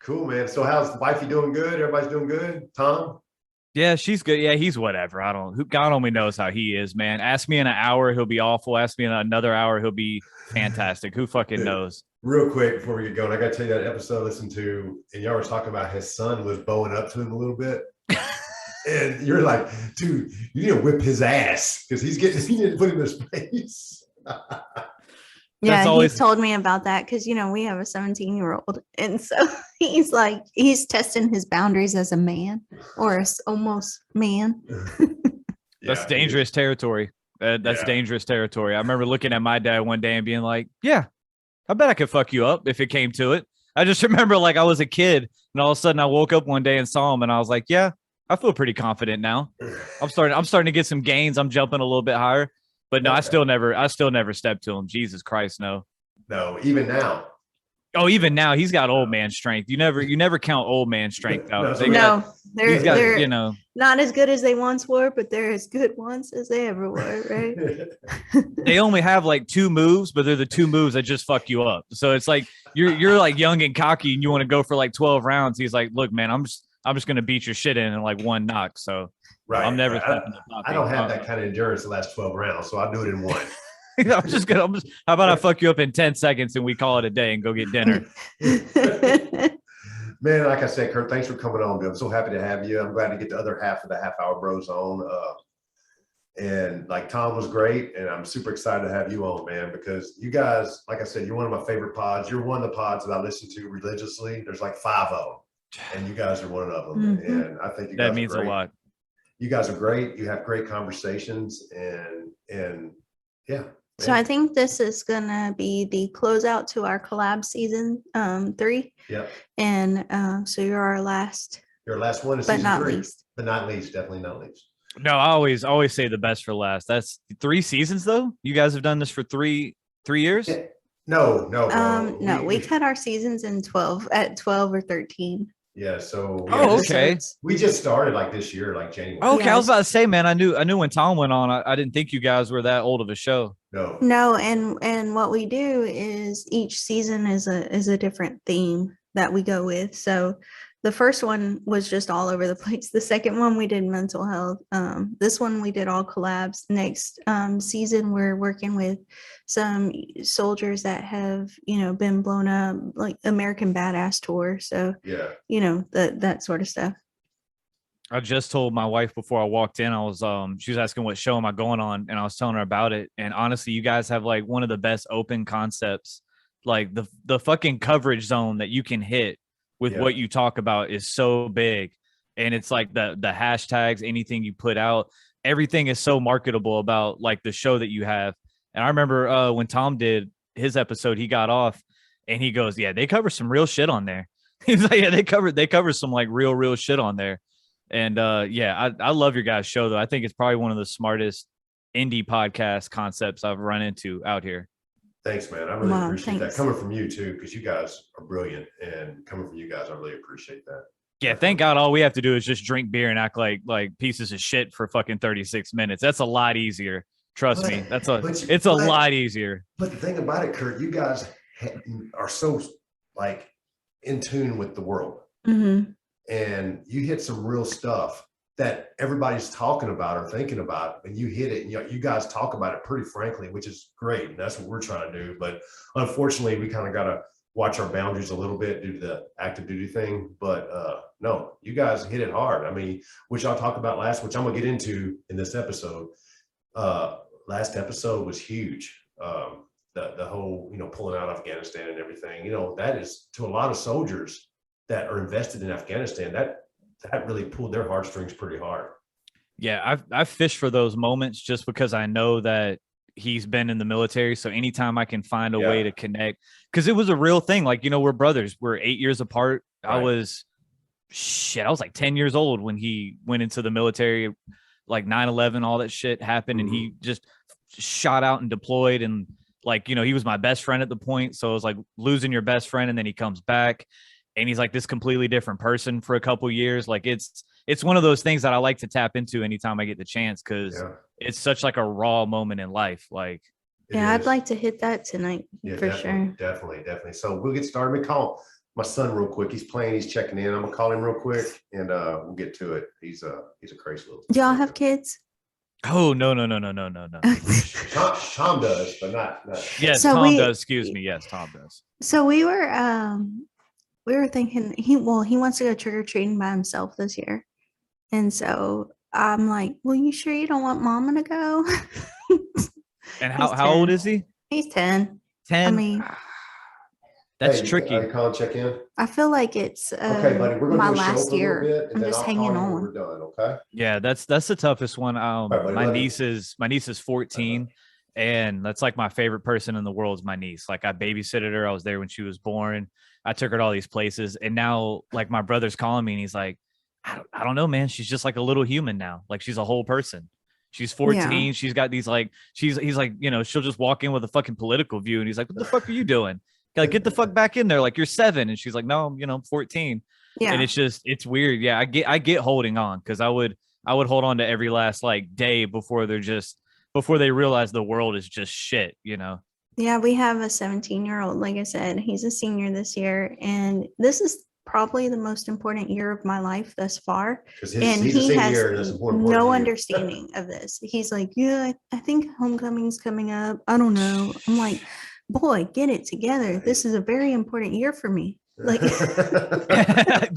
Cool, man. So how's the wifey doing? Good. Everybody's doing good. Tom. Yeah, she's good. Yeah, he's whatever. God only knows how he is, man. Ask me in an hour, he'll be awful. Ask me in another hour, he'll be fantastic. Who fucking knows? Real quick before we get going, I got to tell you that episode I listened to, and y'all were talking about his son was bowing up to him a little bit. And you're like, dude, you need to whip his ass because he need to put him in his face. Yeah, he's told me about that because, we have a 17-year-old. And so he's testing his boundaries as a man or almost man. That's dangerous territory. That's dangerous territory. I remember looking at my dad one day and being like, yeah, I bet I could fuck you up if it came to it. I just remember like I was a kid and all of a sudden I woke up one day and saw him and I was like, yeah, I feel pretty confident now. I'm starting to get some gains. I'm jumping a little bit higher. But no, I still never stepped to him. Jesus Christ, no. No, even now. Oh, even now he's got old man strength. You never count old man strength out. They're not as good as they once were, but they're as good once as they ever were, right? They only have like 2 moves, but they're the 2 moves that just fuck you up. So it's like you're like young and cocky and you want to go for like 12 rounds. He's like, look, man, I'm just gonna beat your shit in like one knock. So right, I'm never. I don't have that kind of endurance the last 12 rounds, so I'll do it in one. How about I fuck you up in 10 seconds and we call it a day and go get dinner? Man, like I said, Curt, thanks for coming on, dude. I'm so happy to have you. I'm glad to get the other half of the Half Hour Bros on. And like Tom was great, and I'm super excited to have you on, man, because you guys, like I said, you're one of my favorite pods. You're one of the pods that I listen to religiously. There's like 5 of them, and you guys are one of them. Mm-hmm. And I think that means a lot. You guys are great. You have great conversations, and yeah. So I think this is gonna be the closeout to our collab season 3. Yeah. And so you're our last. Your last one is but season not 3. least. But not least, definitely not least. No, I always say the best for last. That's 3 seasons though. You guys have done this for 3 years? Yeah. No. No, we cut our seasons in 12 or 13. Yeah, so okay. We just started like this year, like January. Okay, yes. I was about to say, man, I knew when Tom went on, I didn't think you guys were that old of a show. No, and what we do is each season is a different theme that we go with. So the first one was just all over the place. The second one we did mental health. This one we did all collabs. Next season we're working with some soldiers that have been blown up, like American Badass Tour. So yeah, that sort of stuff. I just told my wife before I walked in, I was she was asking what show am I going on, and I was telling her about it. And honestly, you guys have like one of the best open concepts. Like the fucking coverage zone that you can hit with what you talk about is so big, and it's like the hashtags, anything you put out, everything is so marketable about like the show that you have. And I remember when Tom did his episode, he got off and he goes, yeah, they cover some real shit on there. He's like, yeah, they cover some like real shit on there. And yeah, I love your guys' show though. I think it's probably one of the smartest indie podcast concepts I've run into out here. Thanks, man. I really appreciate that coming from you too, because you guys are brilliant, and coming from you guys, I really appreciate that. Yeah, thank God all we have to do is just drink beer and act like pieces of shit for fucking 36 minutes. That's a lot easier. Trust me. It's a lot easier. But the thing about it, Curt, you guys are so like in tune with the world. Mm-hmm. And you hit some real stuff that everybody's talking about or thinking about, and you hit it, and you guys talk about it pretty frankly, which is great. And that's what we're trying to do. But unfortunately, we kind of got to watch our boundaries a little bit due to the active duty thing. But no, you guys hit it hard. I mean, which I'll talk about last, which I'm gonna get into in this episode. Last episode was huge. The whole, pulling out of Afghanistan and everything, that is to a lot of soldiers that are invested in Afghanistan, that really pulled their heartstrings pretty hard. Yeah, I've fished for those moments just because I know that he's been in the military. So anytime I can find a way to connect, because it was a real thing. Like, we're brothers. We're 8 years apart. Right. I was like 10 years old when he went into the military, like 9/11, all that shit happened. Mm-hmm. And he just shot out and deployed. And like, he was my best friend at the point. So it was like losing your best friend. And then he comes back. And he's like this completely different person for a couple years. Like it's one of those things that I like to tap into anytime I get the chance, because it's such like a raw moment in life. Like, I'd like to hit that tonight for sure. Definitely. So we'll get started. I'm my son real quick. He's playing. He's checking in. I'm gonna call him real quick, and we'll get to it. He's a crazy little. Do y'all have kids? Oh no. Tom does, but not. Yes, So Tom does. Excuse me. Yes, Tom does. So we were thinking he wants to go trick or treating by himself this year, and so I'm like, well, you sure you don't want Mama to go? And He's how old 10. is he? He's 10. 10. I mean, That's Hey, tricky. Are you calling check in? I feel like it's Okay, buddy. We're my gonna do a show last for a year. little bit, and I'm then just I'll hanging call you when on. we're done. Okay. Yeah, that's the toughest one. right, buddy, My let me- niece is 14, and that's like my favorite person in the world is my niece. Like I babysitted her. I was there when she was born. I took her to all these places, and now like my brother's calling me, and he's like, I don't know, man. She's just like a little human now. Like she's a whole person. She's 14. Yeah. She's got these like he's like, you know, she'll just walk in with a fucking political view, and he's like, what the fuck are you doing? Like get the fuck back in there. Like you're 7, and she's like, no, I'm 14. Yeah. And it's weird. Yeah, I get holding on because I would hold on to every last like day before they realize the world is just shit, you know. Yeah, we have a 17-year-old. Like I said, he's a senior this year, and this is probably the most important year of my life thus far. Because And he's a he senior has year, and it's important part of no the year. understanding of this. He's like, yeah, I think homecoming's coming up. I don't know. I'm like, boy, get it together. This is a very important year for me. Like,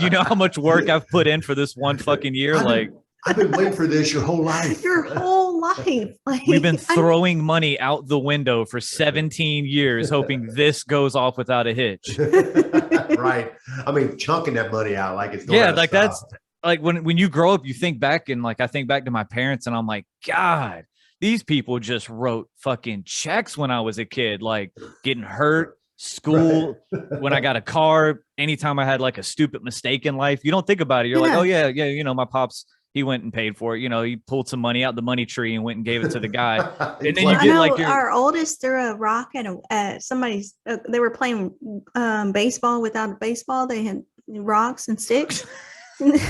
You know how much work I've put in for this one fucking year? Like I've been waiting for this your whole life. your whole life. Like we've been I- throwing money out the window for 17 years, hoping this goes off without a hitch. Right. I mean, chunking that money out like it's going Yeah, out of like style. that's like when you grow up, you think back and like I think back to my parents and I'm like, God, these people just wrote fucking checks when I was a kid, like getting hurt, school, when I got a car, anytime I had like a stupid mistake in life. You don't think about it. You're like, Yeah. oh yeah, you know, my pops, he went and paid for it. You know, he pulled some money out the money tree and went and gave it to the guy. And then you I get know like your our oldest threw a rock at somebody's. They were playing baseball without a baseball. They had rocks and sticks. And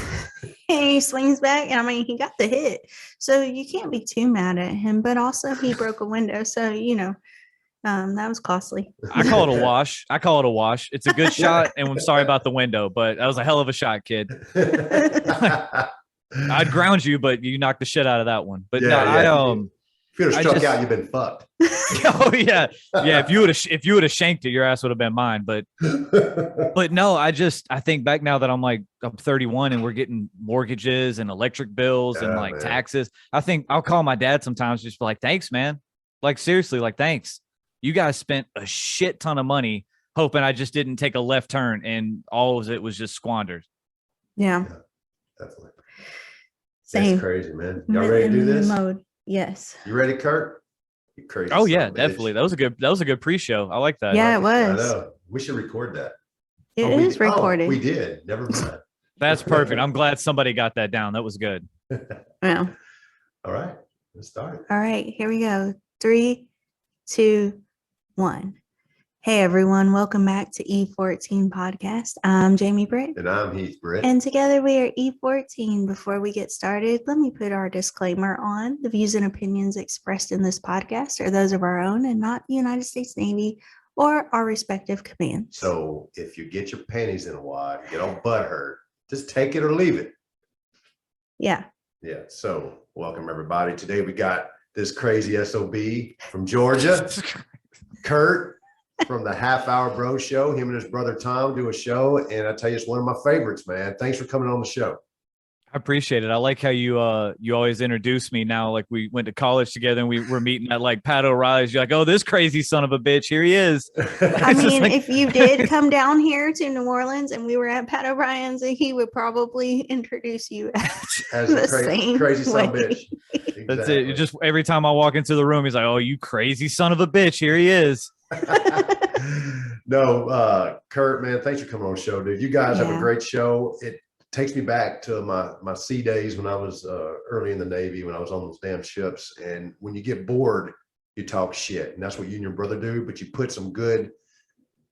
he swings back, and I mean, he got the hit. So you can't be too mad at him. But also, he broke a window, so that was costly. I call it a wash. It's a good shot, and I'm sorry about the window, but that was a hell of a shot, kid. I'd ground you, but you knocked the shit out of that one. But no, If you'd have I struck just- out, you've been fucked. oh yeah. If you would have shanked it, your ass would have been mine. But no, I think back now that I'm 31 and we're getting mortgages and electric bills and Yeah, like man. taxes. I think I'll call my dad sometimes just be like, thanks, man. Like seriously, like thanks. You guys spent a shit ton of money hoping I just didn't take a left turn and all of it was just squandered. Yeah, Definitely. same. That's crazy, man. Y'all ready to do this? Mode. Yes. You ready, Kurt? You crazy. Oh son yeah, of a bitch. definitely. That was a good pre-show. I like that. Yeah, it I was. know. We should record that. It Oh, we is did- oh, recorded. we did. Never mind. That's perfect. I'm glad somebody got that down. That was good. Yeah. All right. Let's start. All right, here we go. 3, 2, 1. Hey everyone, welcome back to E14 Podcast. I'm Jamie Britt, And I'm Heath Britt. and together we are E14. Before we get started, let me put our disclaimer on. The views and opinions expressed in this podcast are those of our own and not the United States Navy or our respective commands. So if you get your panties in a wad, get all butt hurt, just take it or leave it. Yeah. Yeah. So welcome everybody. Today we got this crazy SOB from Georgia, Curt from the Half Hour Bro Show. Him and his brother Tom do a show, and I tell you, it's one of my favorites, man. Thanks for coming on the show. I appreciate it. I like how you always introduce me now. Like we went to college together and we were meeting at like Pat O'Reilly's. You're like, oh, this crazy son of a bitch. Here he is. I It's just mean, like- if you did come down here to New Orleans and we were at Pat O'Brien's, he would probably introduce you As the a same crazy son of a way. bitch. That's it. You just every time I walk into the room, he's like, oh, you crazy son of a bitch. Here he is. No, Curt, man, thanks for coming on the show, dude. You guys have a Yeah. great show. It takes me back to my sea days when I was early in the Navy, when I was on those damn ships. And when you get bored, you talk shit. And that's what you and your brother do. But you put some good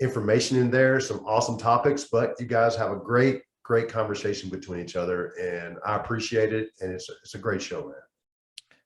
information in there, some awesome topics. But you guys have a great conversation between each other. And I appreciate it. And it's a great show, man.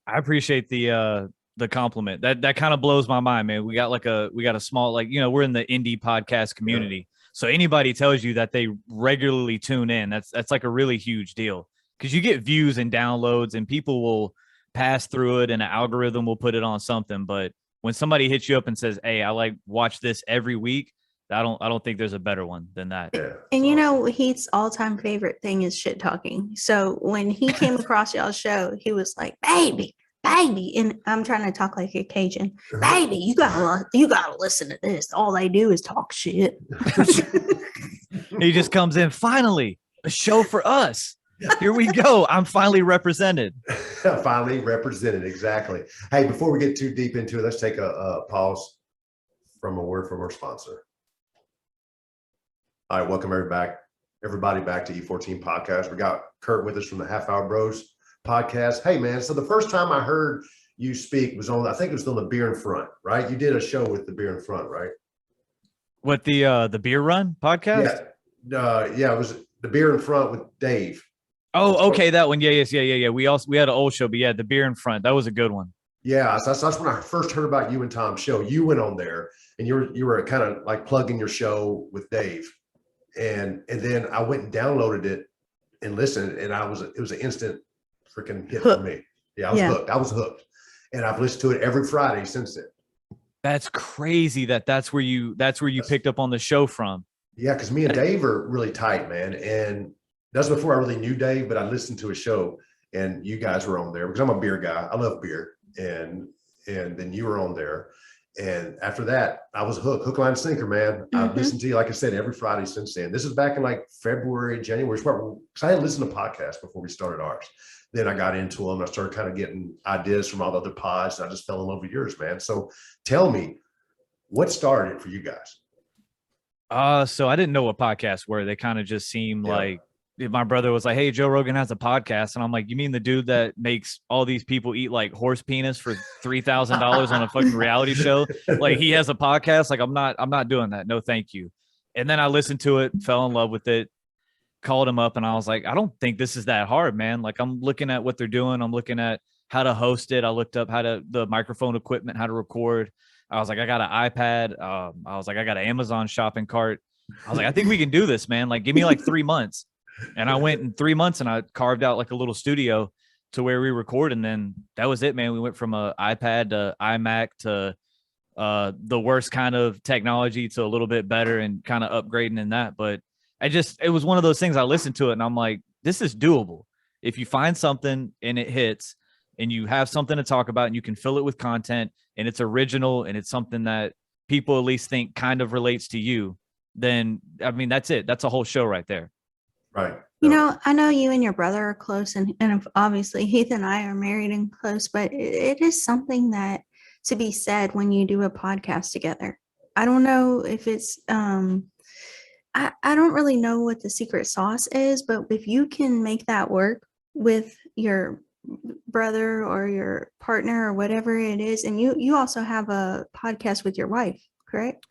I appreciate the compliment. That kind of blows my mind, man. We got a small, like, we're in the indie podcast community. So anybody tells you that they regularly tune in, that's like a really huge deal, because you get views and downloads and people will pass through it and an algorithm will put it on something. But when somebody hits you up and says, hey, I like watch this every week, I don't think there's a better one than that. Yeah, And you know, Heath's all-time favorite thing is shit talking. So when he came across y'all's show, he was like, baby, and I'm trying to talk like a Cajun. Baby, you gotta listen to this. All they do is talk shit. He just comes in, finally, a show for us. Here we go. I'm finally represented. Finally represented, exactly. Hey, before we get too deep into it, let's take a pause from a word from our sponsor. All right, welcome everybody back to E14 Podcast. We got Curt with us from the Half Hour Bros podcast. Hey, man, so the first time I heard you speak was on, I think it was on the Beer in Front, right? You did a show with the Beer in Front, right? What, the Beer Run podcast? Yeah, it was the Beer in Front with Dave. Oh, okay, that one. Yeah. We had an old show, but yeah, the Beer in Front. That was a good one. Yeah, so that's when I first heard about you and Tom's show. You went on there and you were kind of like plugging your show with Dave. And then I went and downloaded it and listened, and it was an instant freaking hit for me. Yeah, I was hooked. I was hooked. And I've listened to it every Friday since then. That's crazy that's where you picked up on the show from. Yeah, because me and Dave are really tight, man. And that's before I really knew Dave, but I listened to a show and you guys were on there because I'm a beer guy. I love beer. And then you were on there. And after that, I was hook, line, sinker, man. I've listened to you, like I said, every Friday since then. This is back in like February, January, because I had listened to podcasts before we started ours. Then I got into them. I started kind of getting ideas from all the other pods. And I just fell in love with yours, man. So tell me, what started it for you guys? So I didn't know what podcasts were. They kind of just seemed like, my brother was like, hey, Joe Rogan has a podcast. And I'm like, you mean the dude that makes all these people eat like horse penis for $3,000 on a fucking reality show? Like, he has a podcast. Like, I'm not doing that. No, thank you. And then I listened to it, fell in love with it, called him up, and I was like, I don't think this is that hard, man. Like, I'm looking at what they're doing. I'm looking at how to host it. I looked up the microphone equipment, how to record. I was like, I got an iPad. I was like, I got an Amazon shopping cart. I was like, I think we can do this, man. Like, give me like 3 months. And I went in 3 months and I carved out like a little studio to where we record. And then that was it, man. We went from a iPad to iMac to the worst kind of technology to a little bit better and kind of upgrading in that. But it was one of those things. I listened to it and I'm like, this is doable. If you find something and it hits and you have something to talk about and you can fill it with content and it's original and it's something that people at least think kind of relates to you, then, I mean, that's it. That's a whole show right there. Right. You know, I know you and your brother are close, and obviously Heath and I are married and close, but it is something that to be said when you do a podcast together. I don't know if it's, I don't really know what the secret sauce is, but if you can make that work with your brother or your partner or whatever it is, and you also have a podcast with your wife, correct?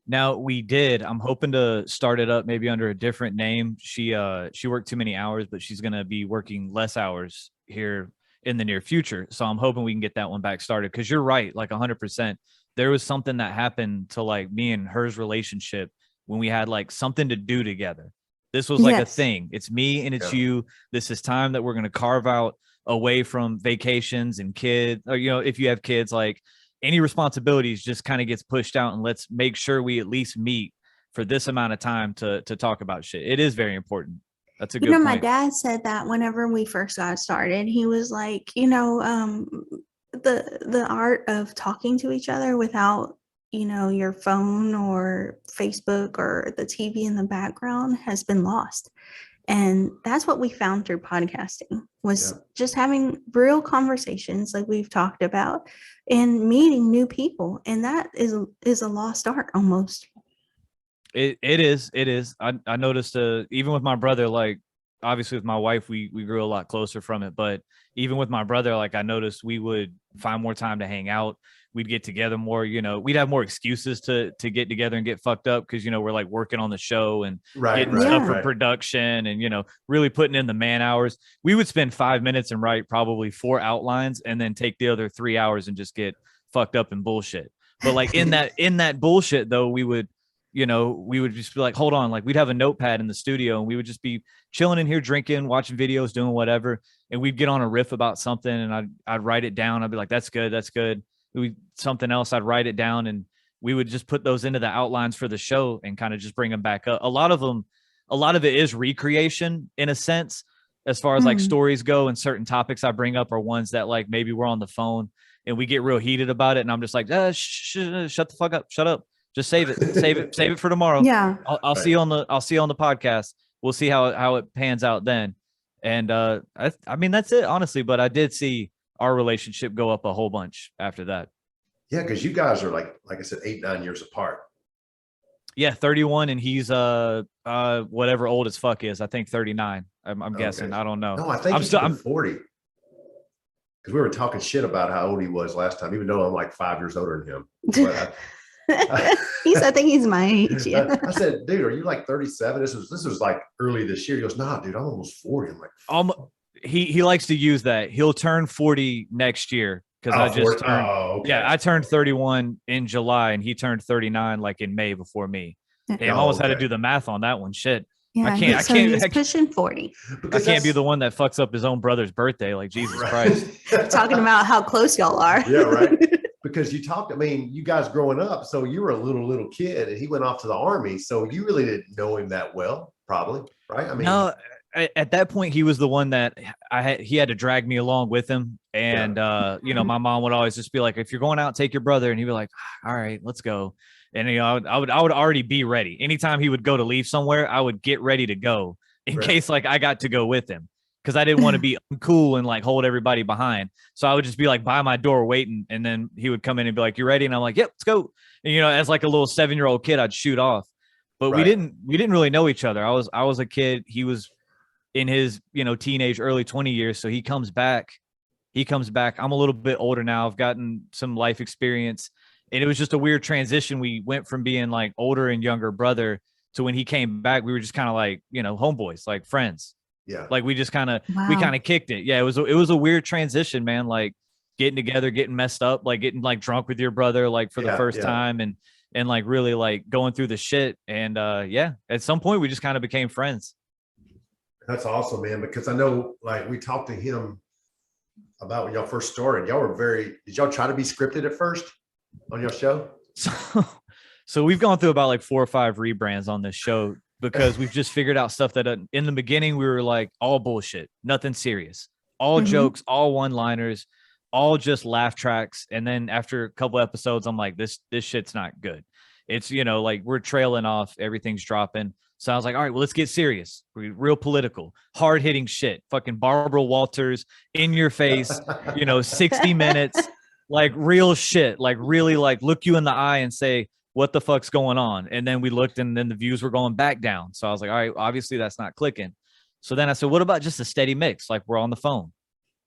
Now we did. I'm hoping to start it up maybe under a different name. She worked too many hours, but she's gonna be working less hours here in the near future. So I'm hoping we can get that one back started. Because you're right, like 100%. There was something that happened to like me and hers relationship when we had like something to do together. This was like a thing. It's me and it's you. This is time that we're gonna carve out away from vacations and kids, or if you have kids, like any responsibilities just kind of gets pushed out, and let's make sure we at least meet for this amount of time to talk about shit. It is very important. That's a good point. My dad said that whenever we first got started, he was like, the art of talking to each other without, your phone or Facebook or the TV in the background has been lost. And that's what we found through podcasting was just having real conversations like we've talked about and meeting new people. And that is a lost art almost. It is. I noticed even with my brother, like obviously with my wife, we grew a lot closer from it. But even with my brother, like I noticed we would find more time to hang out. We'd get together more, we'd have more excuses to get together and get fucked up because, we're like working on the show and getting stuff for production and, really putting in the man hours. We would spend 5 minutes and write probably 4 outlines and then take the other 3 hours and just get fucked up and bullshit. But like in that bullshit, though, we would, we would just be like, hold on, like we'd have a notepad in the studio and we would just be chilling in here, drinking, watching videos, doing whatever. And we'd get on a riff about something and I'd write it down. I'd be like, that's good. That's good. Something else, I'd write it down and we would just put those into the outlines for the show and kind of just bring them back up. A lot of it is recreation in a sense, as far as like stories go, and certain topics I bring up are ones that like maybe we're on the phone and we get real heated about it. And I'm just like, shut the fuck up. Shut up. Just save it, save it for tomorrow. Yeah. I'll see you on the podcast. We'll see how it pans out then. And I mean, that's it, honestly. But I did see our relationship go up a whole bunch after that. Yeah, because you guys are like I said, 8-9 years apart. Yeah, 31, and he's whatever old as fuck is. I think 39. I'm guessing. I don't know. No, I think I'm 40. Because we were talking shit about how old he was last time, even though I'm like 5 years older than him. But I think he's my age. Yeah. I said, dude, are you like 37? This was like early this year. He goes, nah, dude, I'm almost 40. I'm like, he likes to use that. He'll turn 40 next year because I just turned. Oh, okay. Yeah, I turned 31 in July and he turned 39 like in May before me. Damn, I almost had to do the math on that one. Shit. Yeah, I can't. He's pushing 40. I can't be the one that fucks up his own brother's birthday. Like Jesus Christ. Talking about how close y'all are. Yeah, right. Because you guys growing up, so you were a little kid and he went off to the army. So you really didn't know him that well, probably, right? I mean, no, at that point, he was the one that he had to drag me along with him. And, my mom would always just be like, if you're going out, take your brother. And he'd be like, all right, let's go. And, I would already be ready. Anytime he would go to leave somewhere, I would get ready to go in case like I got to go with him. Because I didn't want to be uncool and like hold everybody behind. So I would just be like by my door waiting. And then he would come in and be like, you ready? And I'm like, yep, let's go. And, as like a little 7-year-old kid, I'd shoot off. But we didn't really know each other. I was a kid. He was in his, teenage, early 20 years. So he comes back. I'm a little bit older now. I've gotten some life experience. And it was just a weird transition. We went from being like older and younger brother to when he came back, we were just kind of like, homeboys, like friends. Yeah. Like we just kind of kicked it. Yeah. It was a weird transition, man. Like getting together, getting messed up, like getting like drunk with your brother, like for the first time and like really like going through the shit. And at some point we just kind of became friends. That's awesome, man. Because I know like we talked to him about when y'all first started. Did y'all try to be scripted at first on your show? So we've gone through about like 4 or 5 rebrands on this show. Because we've just figured out stuff that in the beginning we were like all bullshit, nothing serious, all jokes, all one-liners, all just laugh tracks. And then after a couple episodes, I'm like, this shit's not good. It's, like we're trailing off, everything's dropping. So I was like, all right, well, let's get serious. We're real political, hard hitting shit, fucking Barbara Walters in your face, 60 minutes, like real shit, like really like look you in the eye and say, what the fuck's going on? And then we looked and then the views were going back down. So I was like, all right, obviously that's not clicking. So then I said, what about just a steady mix? Like we're on the phone.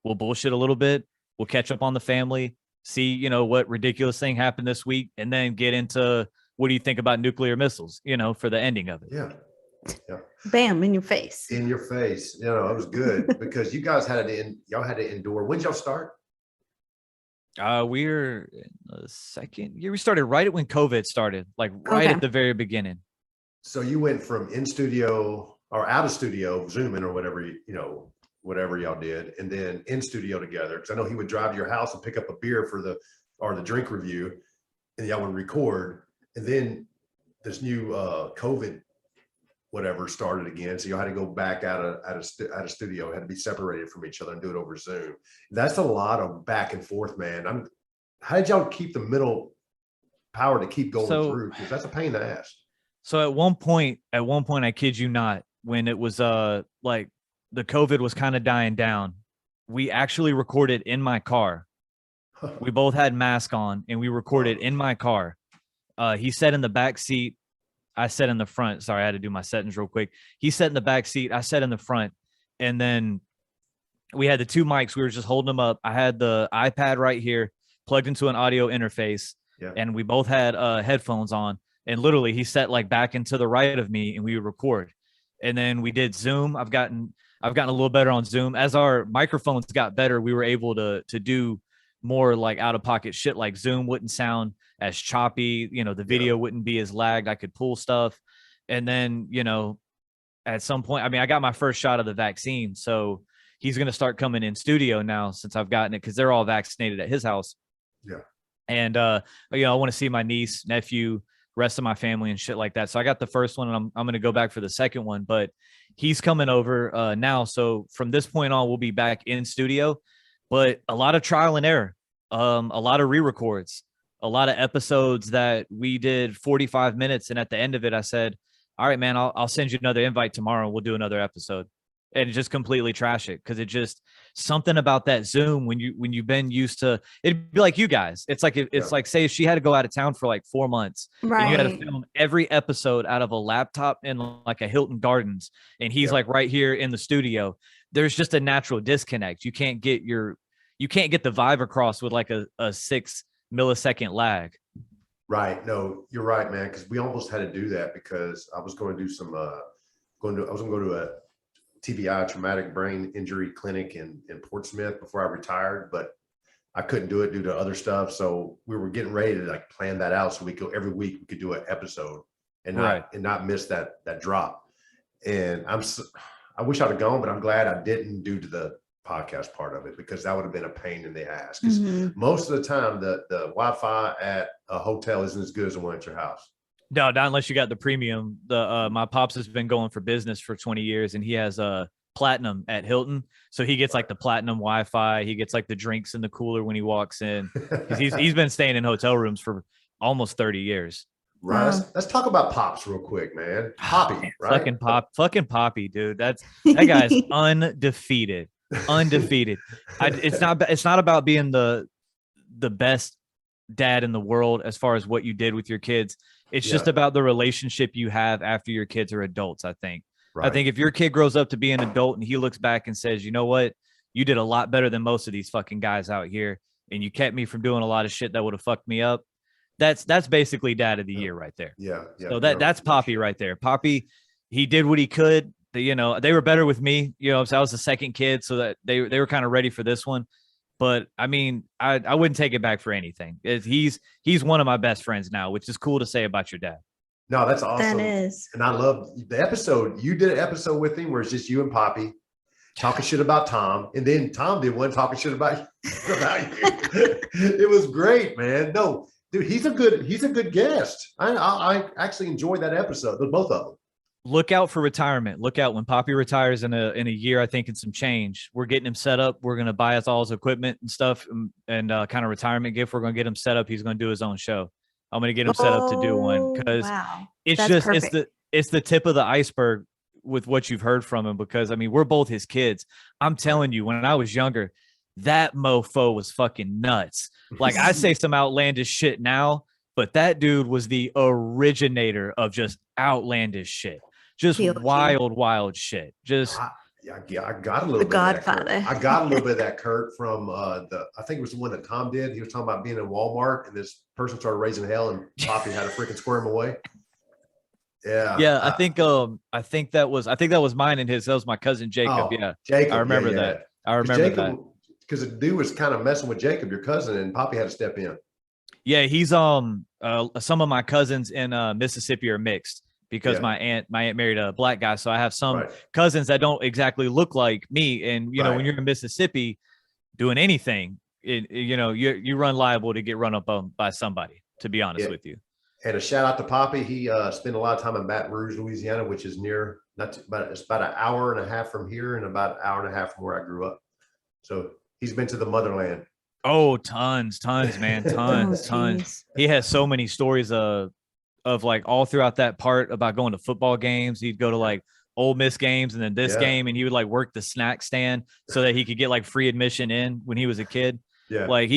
We'll bullshit a little bit. We'll catch up on the family, see, what ridiculous thing happened this week. And then get into, what do you think about nuclear missiles, for the ending of it? Yeah. Bam, in your face. In your face. It was good because you guys y'all had to endure. When did y'all start? We're in the second year. We started right when COVID started, like right at the very beginning. So you went from in studio or out of studio, Zooming or whatever, whatever y'all did, and then in studio together. Because I know he would drive to your house and pick up a beer for the drink review, and y'all would record. And then this new COVID whatever started again, so you had to go back out of studio, had to be separated from each other and do it over Zoom. That's a lot of back and forth, man. How did y'all keep the middle power to keep going through? Because that's a pain in the ass. So at one point, I kid you not, when it was like the COVID was kind of dying down, we actually recorded in my car. We both had masks on and we recorded in my car. He sat in the back seat. I sat in the front. Sorry, I had to do my settings real quick. He sat in the back seat. I sat in the front. And then we had the 2 mics. We were just holding them up. I had the iPad right here plugged into an audio interface. Yeah. And we both had headphones on. And literally he sat like back into the right of me and we would record. And then we did Zoom. I've gotten a little better on Zoom. As our microphones got better, we were able to do more like out of pocket shit, like Zoom wouldn't sound as choppy, the video wouldn't be as lagged. I could pull stuff. And then, at some point, I mean, I got my first shot of the vaccine. So he's going to start coming in studio now since I've gotten it, because they're all vaccinated at his house. Yeah. And, I want to see my niece, nephew, rest of my family and shit like that. So I got the first one, and I'm going to go back for the second one, but he's coming over now. So from this point on, we'll be back in studio, but a lot of trial and error, a lot of re-records, a lot of episodes that we did 45 minutes. And at the end of it, I said, all right, man, I'll send you another invite tomorrow, and we'll do another episode. And just completely trash it, because it just something about that Zoom when you've been used to, it'd be like you guys. It's like it's like, say she had to go out of town for like 4 months, Right. and you had to film every episode out of a laptop in like a Hilton Gardens, and he's like right here in the studio. There's just a natural disconnect. You can't get the vibe across with like a 6 millisecond lag. Right. No, you're right, man. Because we almost had to do that, because I was going to do some I was going to go to a TBI, traumatic brain injury clinic in Portsmouth before I retired, but I couldn't do it due to other stuff. So we were getting ready to like plan that out, so we go every week we could do an episode and not miss that drop. And I wish I'd have gone, but I'm glad I didn't due to the podcast part of it, because that would have been a pain in the ass. Because most of the time the Wi-Fi at a hotel isn't as good as the one at your house. No, not unless you got the premium. My pops has been going for business for 20 years, and he has platinum at Hilton. So he gets like the platinum Wi-Fi. He gets like the drinks in the cooler when he walks in. He's been staying in hotel rooms for almost 30 years. Right. Let's talk about Pops real quick, man. Poppy, right? Fucking Poppy, dude. That guy's undefeated. It's not about being the best dad in the world as far as what you did with your kids. It's just about the relationship you have after your kids are adults, I think. Right. I think if your kid grows up to be an adult and he looks back and says, you know what, you did a lot better than most of these fucking guys out here, and you kept me from doing a lot of shit that would have fucked me up. That's basically dad of the year right there. Yeah. So that's Poppy right there. Poppy, he did what he could. They were better with me. So I was the second kid, so that they were kind of ready for this one. But I mean, I wouldn't take it back for anything. He's one of my best friends now, which is cool to say about your dad. No, that's awesome. That is. And I love the episode. You did an episode with him where it's just you and Poppy talking shit about Tom. And then Tom did one talking shit about you. It was great, man. No, dude, he's a good guest. I actually enjoyed that episode, both of them. Look out for retirement. Look out when Poppy retires in a year, I think, and some change. We're getting him set up. We're going to buy us all his equipment and stuff, and kind of retirement gift. We're going to get him set up. He's going to do his own show. I'm going to get him set up to do one, because it's the tip of the iceberg with what you've heard from him. Because I mean, we're both his kids. I'm telling you, when I was younger, that mofo was fucking nuts. Like, I say some outlandish shit now, but that dude was the originator of just outlandish shit. Just wild shit. Just I got a little bit of Godfather. I got a little bit of that, Curt, from I think it was the one that Tom did. He was talking about being in Walmart, and this person started raising hell, and Poppy had to freaking squirm away. Yeah. I think that was mine and his. That was my cousin Jacob. Jacob. I remember that. I remember that. Because the dude was kind of messing with Jacob, your cousin, and Poppy had to step in. Yeah, he's some of my cousins in Mississippi are mixed, because my aunt married a black guy. So I have some cousins that don't exactly look like me. And, when you're in Mississippi doing anything, you run liable to get run up on by somebody, to be honest with you. And a shout out to Poppy. He spent a lot of time in Baton Rouge, Louisiana, which is near, it's about an hour and a half from here and about an hour and a half from where I grew up. So he's been to the motherland. Oh, tons, man. Tons. He has so many stories of like all throughout that part about going to football games. He'd go to like Ole Miss games and then this game, and he would like work the snack stand so that he could get like free admission in when he was a kid. Yeah. Like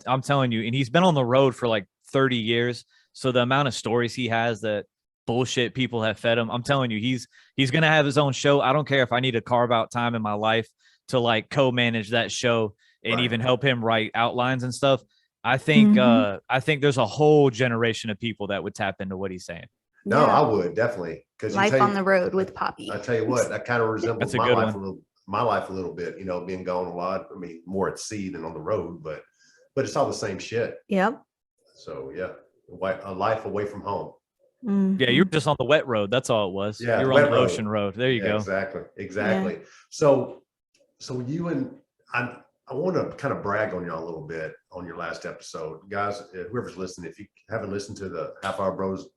I'm telling you, and he's been on the road for like 30 years. So the amount of stories he has that bullshit people have fed him, I'm telling you, he's going to have his own show. I don't care if I need to carve out time in my life to like co-manage that show and even help him write outlines and stuff. I think there's a whole generation of people that would tap into what he's saying. No, I would definitely, because life on the road with Poppy. I tell you what, that kind of resembles my life a little bit. Being gone a lot. I mean, more at sea than on the road, but but it's all the same shit. Yep. So yeah, a life away from home. Yeah, you were just on the wet road. That's all it was. Yeah, you were on the ocean road. There you go. Exactly. So you and I want to kind of brag on y'all a little bit on your last episode, guys. Whoever's listening, if you haven't listened to the Half Hour Bros,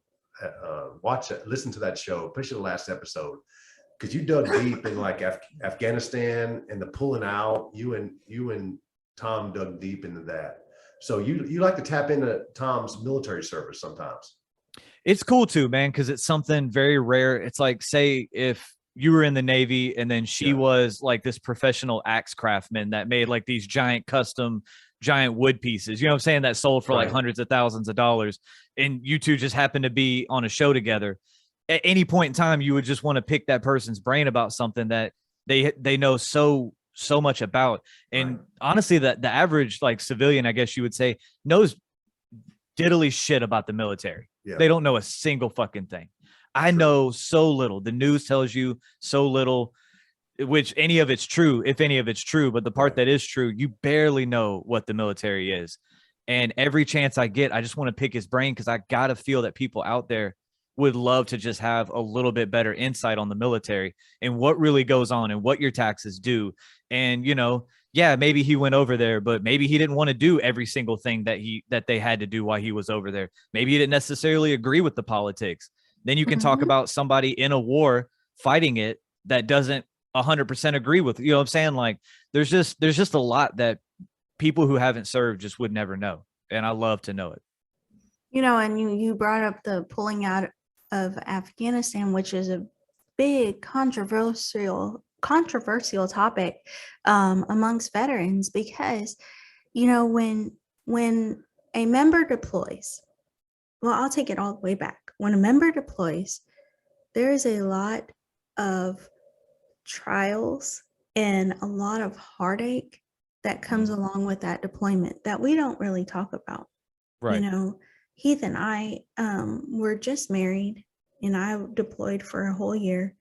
listen to that show, especially the last episode, because you dug deep in like Afghanistan and the pulling out. You and Tom dug deep into that. So you like to tap into Tom's military service sometimes. It's cool too, man, because it's something very rare. It's like, say, if you were in the Navy and then she was like this professional axe craftsman that made like these giant wood pieces, you know what I'm saying, that sold for like hundreds of thousands of dollars, and you two just happen to be on a show together. At any point in time, you would just want to pick that person's brain about something that they know so much about. And honestly, that the average like civilian, I guess you would say, knows diddly shit about the military. They don't know a single fucking thing. I know so little. The news tells you so little, which any of it's true, if any of it's true, but the part that is true, you barely know what the military is. And every chance I get, I just want to pick his brain, because I got to feel that people out there would love to just have a little bit better insight on the military and what really goes on and what your taxes do. And, you know, yeah, maybe he went over there, but maybe he didn't want to do every single thing that they had to do while he was over there. Maybe he didn't necessarily agree with the politics. Then you can talk about somebody in a war fighting it that doesn't 100% agree with, you know what I'm saying? Like there's just a lot that people who haven't served just would never know. And I love to know it. You know, and you brought up the pulling out of Afghanistan, which is a big controversial topic amongst veterans, because, you know, when a member deploys, well, I'll take it all the way back. When a member deploys, there is a lot of trials and a lot of heartache that comes along with that deployment that we don't really talk about. Right. You know, Heath and I were just married, and I deployed for a whole year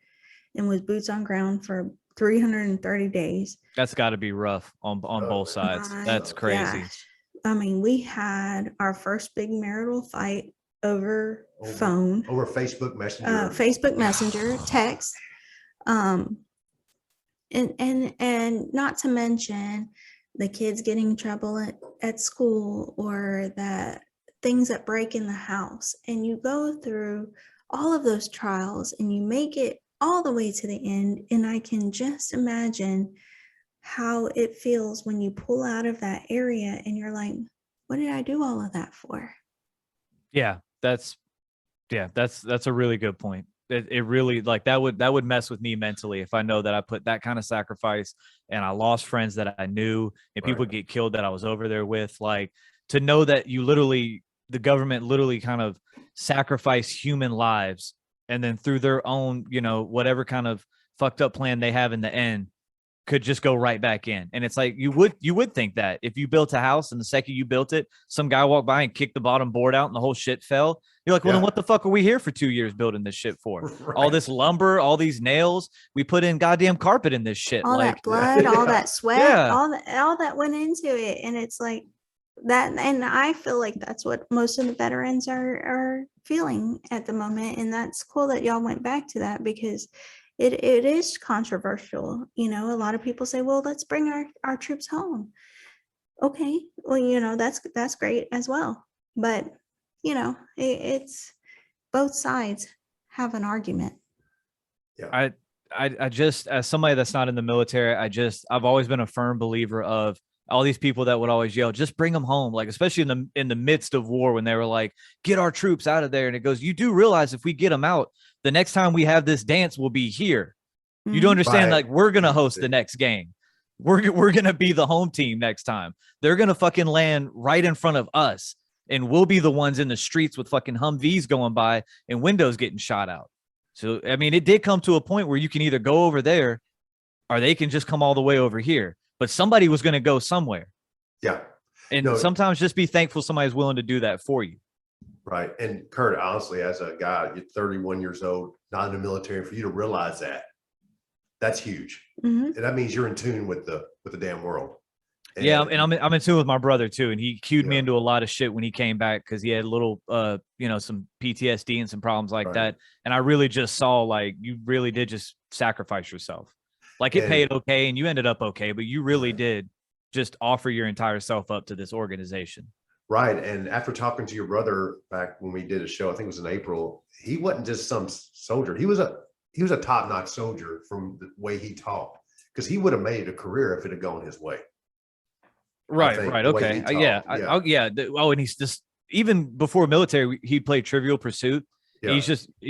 and was boots on ground for 330 days. That's got to be rough on both sides. That's crazy. Gosh. I mean, we had our first big marital fight over phone, over Facebook Messenger, text, and not to mention the kids getting in trouble at school, or that things that break in the house. And you go through all of those trials and you make it all the way to the end. And I can just imagine how it feels when you pull out of that area and you're like, what did I do all of that for? Yeah, that's a really good point. It really, like, that would mess with me mentally if I know that I put that kind of sacrifice and I lost friends that I knew and people get killed that I was over there with. Like, to know that the government literally kind of sacrifice human lives, and then through their own, you know, whatever kind of fucked up plan they have in the end, could just go right back in. And it's like, you would think that if you built a house and the second you built it, some guy walked by and kicked the bottom board out and the whole shit fell. You're like, well, then what the fuck are we here for 2 years building this shit for? All this lumber, all these nails, we put in goddamn carpet in this shit. All like, that blood, all that sweat, all that went into it. And it's like that. And I feel like that's what most of the veterans are feeling at the moment. And that's cool that y'all went back to that, because it is controversial. You know, a lot of people say, well, let's bring our troops home. Okay, well, you know, that's great as well. But, you know, it's both sides have an argument. Yeah. I just, as somebody that's not in the military, I've always been a firm believer of all these people that would always yell, just bring them home. Like, especially in the midst of war, when they were like, get our troops out of there. And it goes, you do realize if we get them out, the next time we have this dance will be here. You don't understand, like, we're going to host the next game. We're going to be the home team next time. They're going to fucking land right in front of us, and we'll be the ones in the streets with fucking Humvees going by and windows getting shot out. So, I mean, it did come to a point where you can either go over there or they can just come all the way over here. But somebody was going to go somewhere. Yeah. And sometimes just be thankful somebody's willing to do that for you. Right. And Curt, honestly, as a guy, you're 31 years old, not in the military, for you to realize that's huge. And that means you're in tune with the damn world. Yeah, and I'm in tune with my brother too, and he cued me Yeah. into a lot of shit when he came back because he had a little some PTSD and some problems like Right. that. And I really just saw like you really did just sacrifice yourself. Like it And- paid okay and you ended up okay, but you really Right. did just offer your entire self up to this organization. Right. And after talking to your brother back when we did a show, I think it was in April, he wasn't just some soldier. He was a top-notch soldier from the way he talked, because he would have made a career if it had gone his way. Right, think, right, the way okay, he yeah, talked, yeah. And he's just even before military, he played Trivial Pursuit. Yeah. He's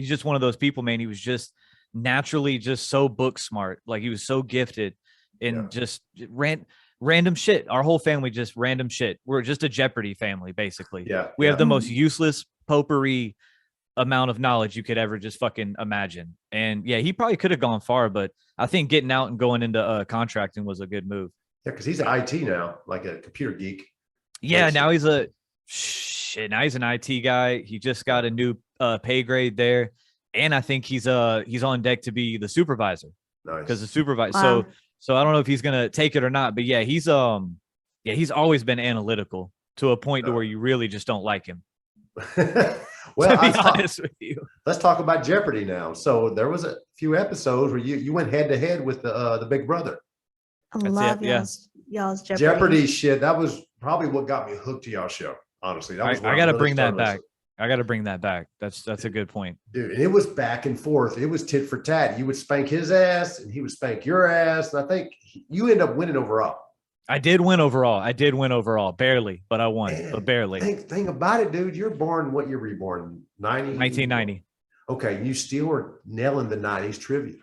just one of those people, man. He was just naturally just so book smart, like he was so gifted in Yeah. just random shit. Our whole family just random shit. We're just a Jeopardy family, basically. Yeah. We have yeah. the most useless potpourri amount of knowledge you could ever just fucking imagine. And yeah, he probably could have gone far, but I think getting out and going into contracting was a good move. Yeah, because he's an IT now, like a computer geek. Yeah, Makes now it- he's a shit. Now he's an IT guy. He just got a new pay grade there, and I think he's on deck to be the supervisor Nice. because the supervisor. Wow. So I don't know if he's gonna take it or not, but yeah, he's always been analytical to a point to where you really just don't like him. Well, To be honest with you. let's talk about Jeopardy now. So there was a few episodes where you went head to head with the big brother. I That's it, love yeah. y'all's Jeopardy shit. That was probably what got me hooked to y'all show. Honestly, that I was when got to really bring that started back. listening. I got to bring that back. That's a good point. Dude, and it was back and forth. It was tit for tat. You would spank his ass, and he would spank your ass. And I think you end up winning overall. I did win overall, barely, but I won, Man, but barely. Think about it, dude. You're born. What year were you born? 90? 1990. Okay, you still were nailing the 90s trivia.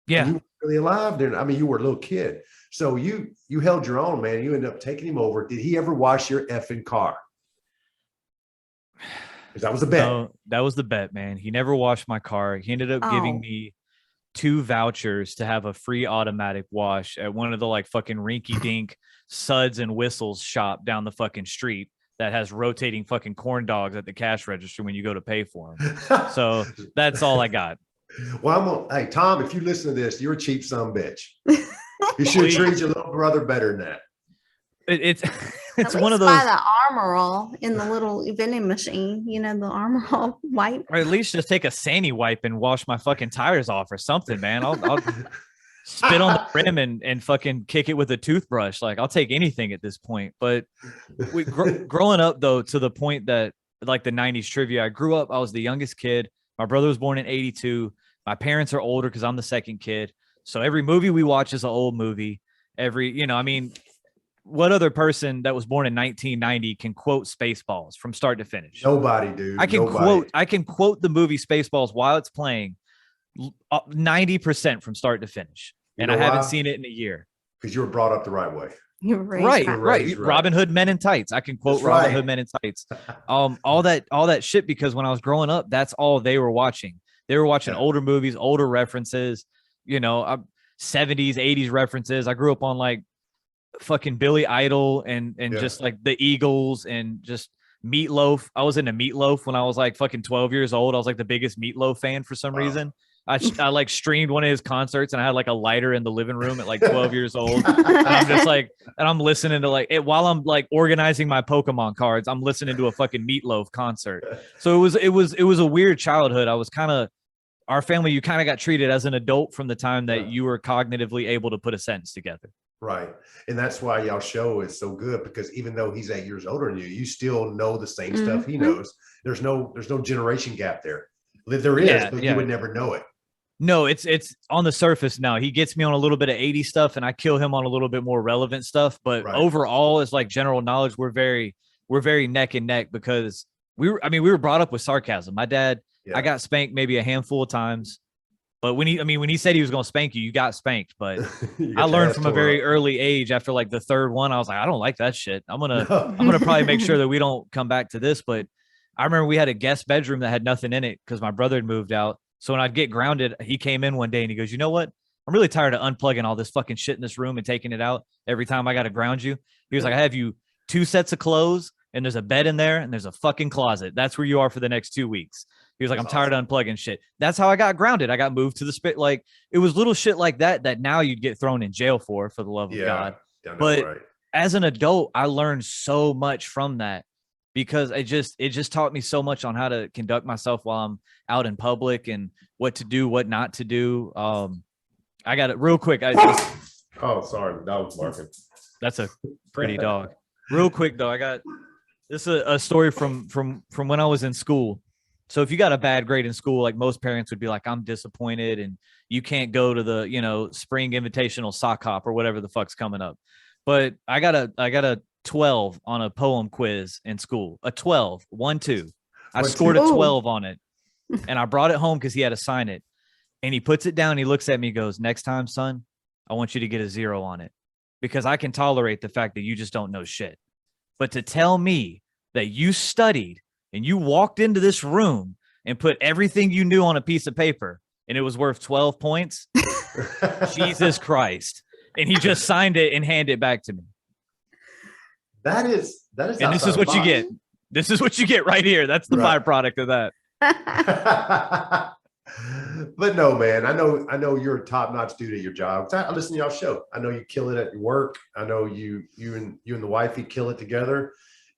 Yeah. And you were really alive then. I mean, you were a little kid. So you held your own, man. You ended up taking him over. Did he ever wash your effing car? Because that was the bet. No, that was the bet, man. He never washed my car. He ended up giving Oh. me 2 vouchers to have a free automatic wash at one of the like fucking rinky dink suds and whistles shop down the fucking street that has rotating fucking corn dogs at the cash register when you go to pay for them. So that's all I got. Well, hey, Tom, if you listen to this, you're a cheap son of a bitch. You should treat your little brother better than that. It's At it's one of least buy those, the Armor All in the little vending machine. You know, the Armor All wipe. or at least just take a Sandy wipe and wash my fucking tires off or something, man. I'll spit on the rim and fucking kick it with a toothbrush. Like I'll take anything at this point. But growing up though, to the point that like the 90s trivia, I grew up, I was the youngest kid. My brother was born in 82. My parents are older because I'm the second kid. So every movie we watch is an old movie. What other person that was born in 1990 can quote Spaceballs from start to finish? Nobody, dude. I can Nobody. quote the movie Spaceballs while it's playing 90% from start to finich. And I haven't seen it in a year. Because you were brought up the right way. You're Right. Right. Robin Hood Men in Tights. I can quote That's Robin right. Hood Men in Tights. All that shit, because when I was growing up, that's all they were watching. They were watching Yeah. older movies, older references, 70s, 80s references. I grew up on like fucking Billy Idol and Yeah. just like the Eagles and just Meatloaf. I was into Meatloaf when I was like fucking 12 years old. I was like the biggest Meatloaf fan for some Wow. reason. I like streamed one of his concerts and I had like a lighter in the living room at like 12 years old. And I'm just like, and I'm listening to like it while I'm like organizing my Pokemon cards. I'm listening to a fucking Meatloaf concert. So it was a weird childhood. I was kind of our family. You kind of got treated as an adult from the time that Yeah. you were cognitively able to put a sentence together. Right. And that's why y'all show is so good, because even though he's 8 years older than you still know the same stuff he Mhm. knows. There's no generation gap there. There is, Yeah, but yeah. you would never know it. No, it's on the surface now. He gets me on a little bit of 80s stuff and I kill him on a little bit more relevant stuff. But Right. overall, as like general knowledge, we're very neck and neck because we were brought up with sarcasm. My dad, Yeah. I got spanked maybe a handful of times. But when he said he was going to spank you, you got spanked. But You I got your learned ass from a tore very up. early age after like the third one, I was like, I don't like that shit. I'm No. gonna probably make sure that we don't come back to this. But I remember we had a guest bedroom that had nothing in it because my brother had moved out. So when I'd get grounded, he came in one day and he goes, you know what? I'm really tired of unplugging all this fucking shit in this room and taking it out every time I got to ground you. He was like, I have you 2 sets of clothes and there's a bed in there and there's a fucking closet. That's where you are for the next 2 weeks. He was like, That's I'm tired of unplugging shit. That's how I got grounded. I got moved to the spit. Like it was little shit like that now you'd get thrown in jail for the love of God. Yeah, I know, But right? as an adult, I learned so much from that because it just taught me so much on how to conduct myself while I'm out in public and what to do, what not to do. I got it real quick. Oh, sorry, the dog's barking. That's a pretty dog. Real quick though, I got this is a story from when I was in school. So if you got a bad grade in school, like most parents would be like, I'm disappointed and you can't go to the, spring invitational sock hop or whatever the fuck's coming up. But I got a 12 on a poem quiz in school. A 12, 1-2. I scored a 12 on it. And I brought it home because he had to sign it. And he puts it down, he looks at me, goes, next time, son, I want you to get a 0 on it. Because I can tolerate the fact that you just don't know shit. But to tell me that you studied and you walked into this room and put everything you knew on a piece of paper and it was worth 12 points, Jesus Christ. And he just signed it and handed it back to me. That is. And this is what you get. This is what you get right here. That's the byproduct of that. But no, man, I know you're a top-notch dude at your job. I listen to y'all show. I know you kill it at your work. I know you and the wifey kill it together.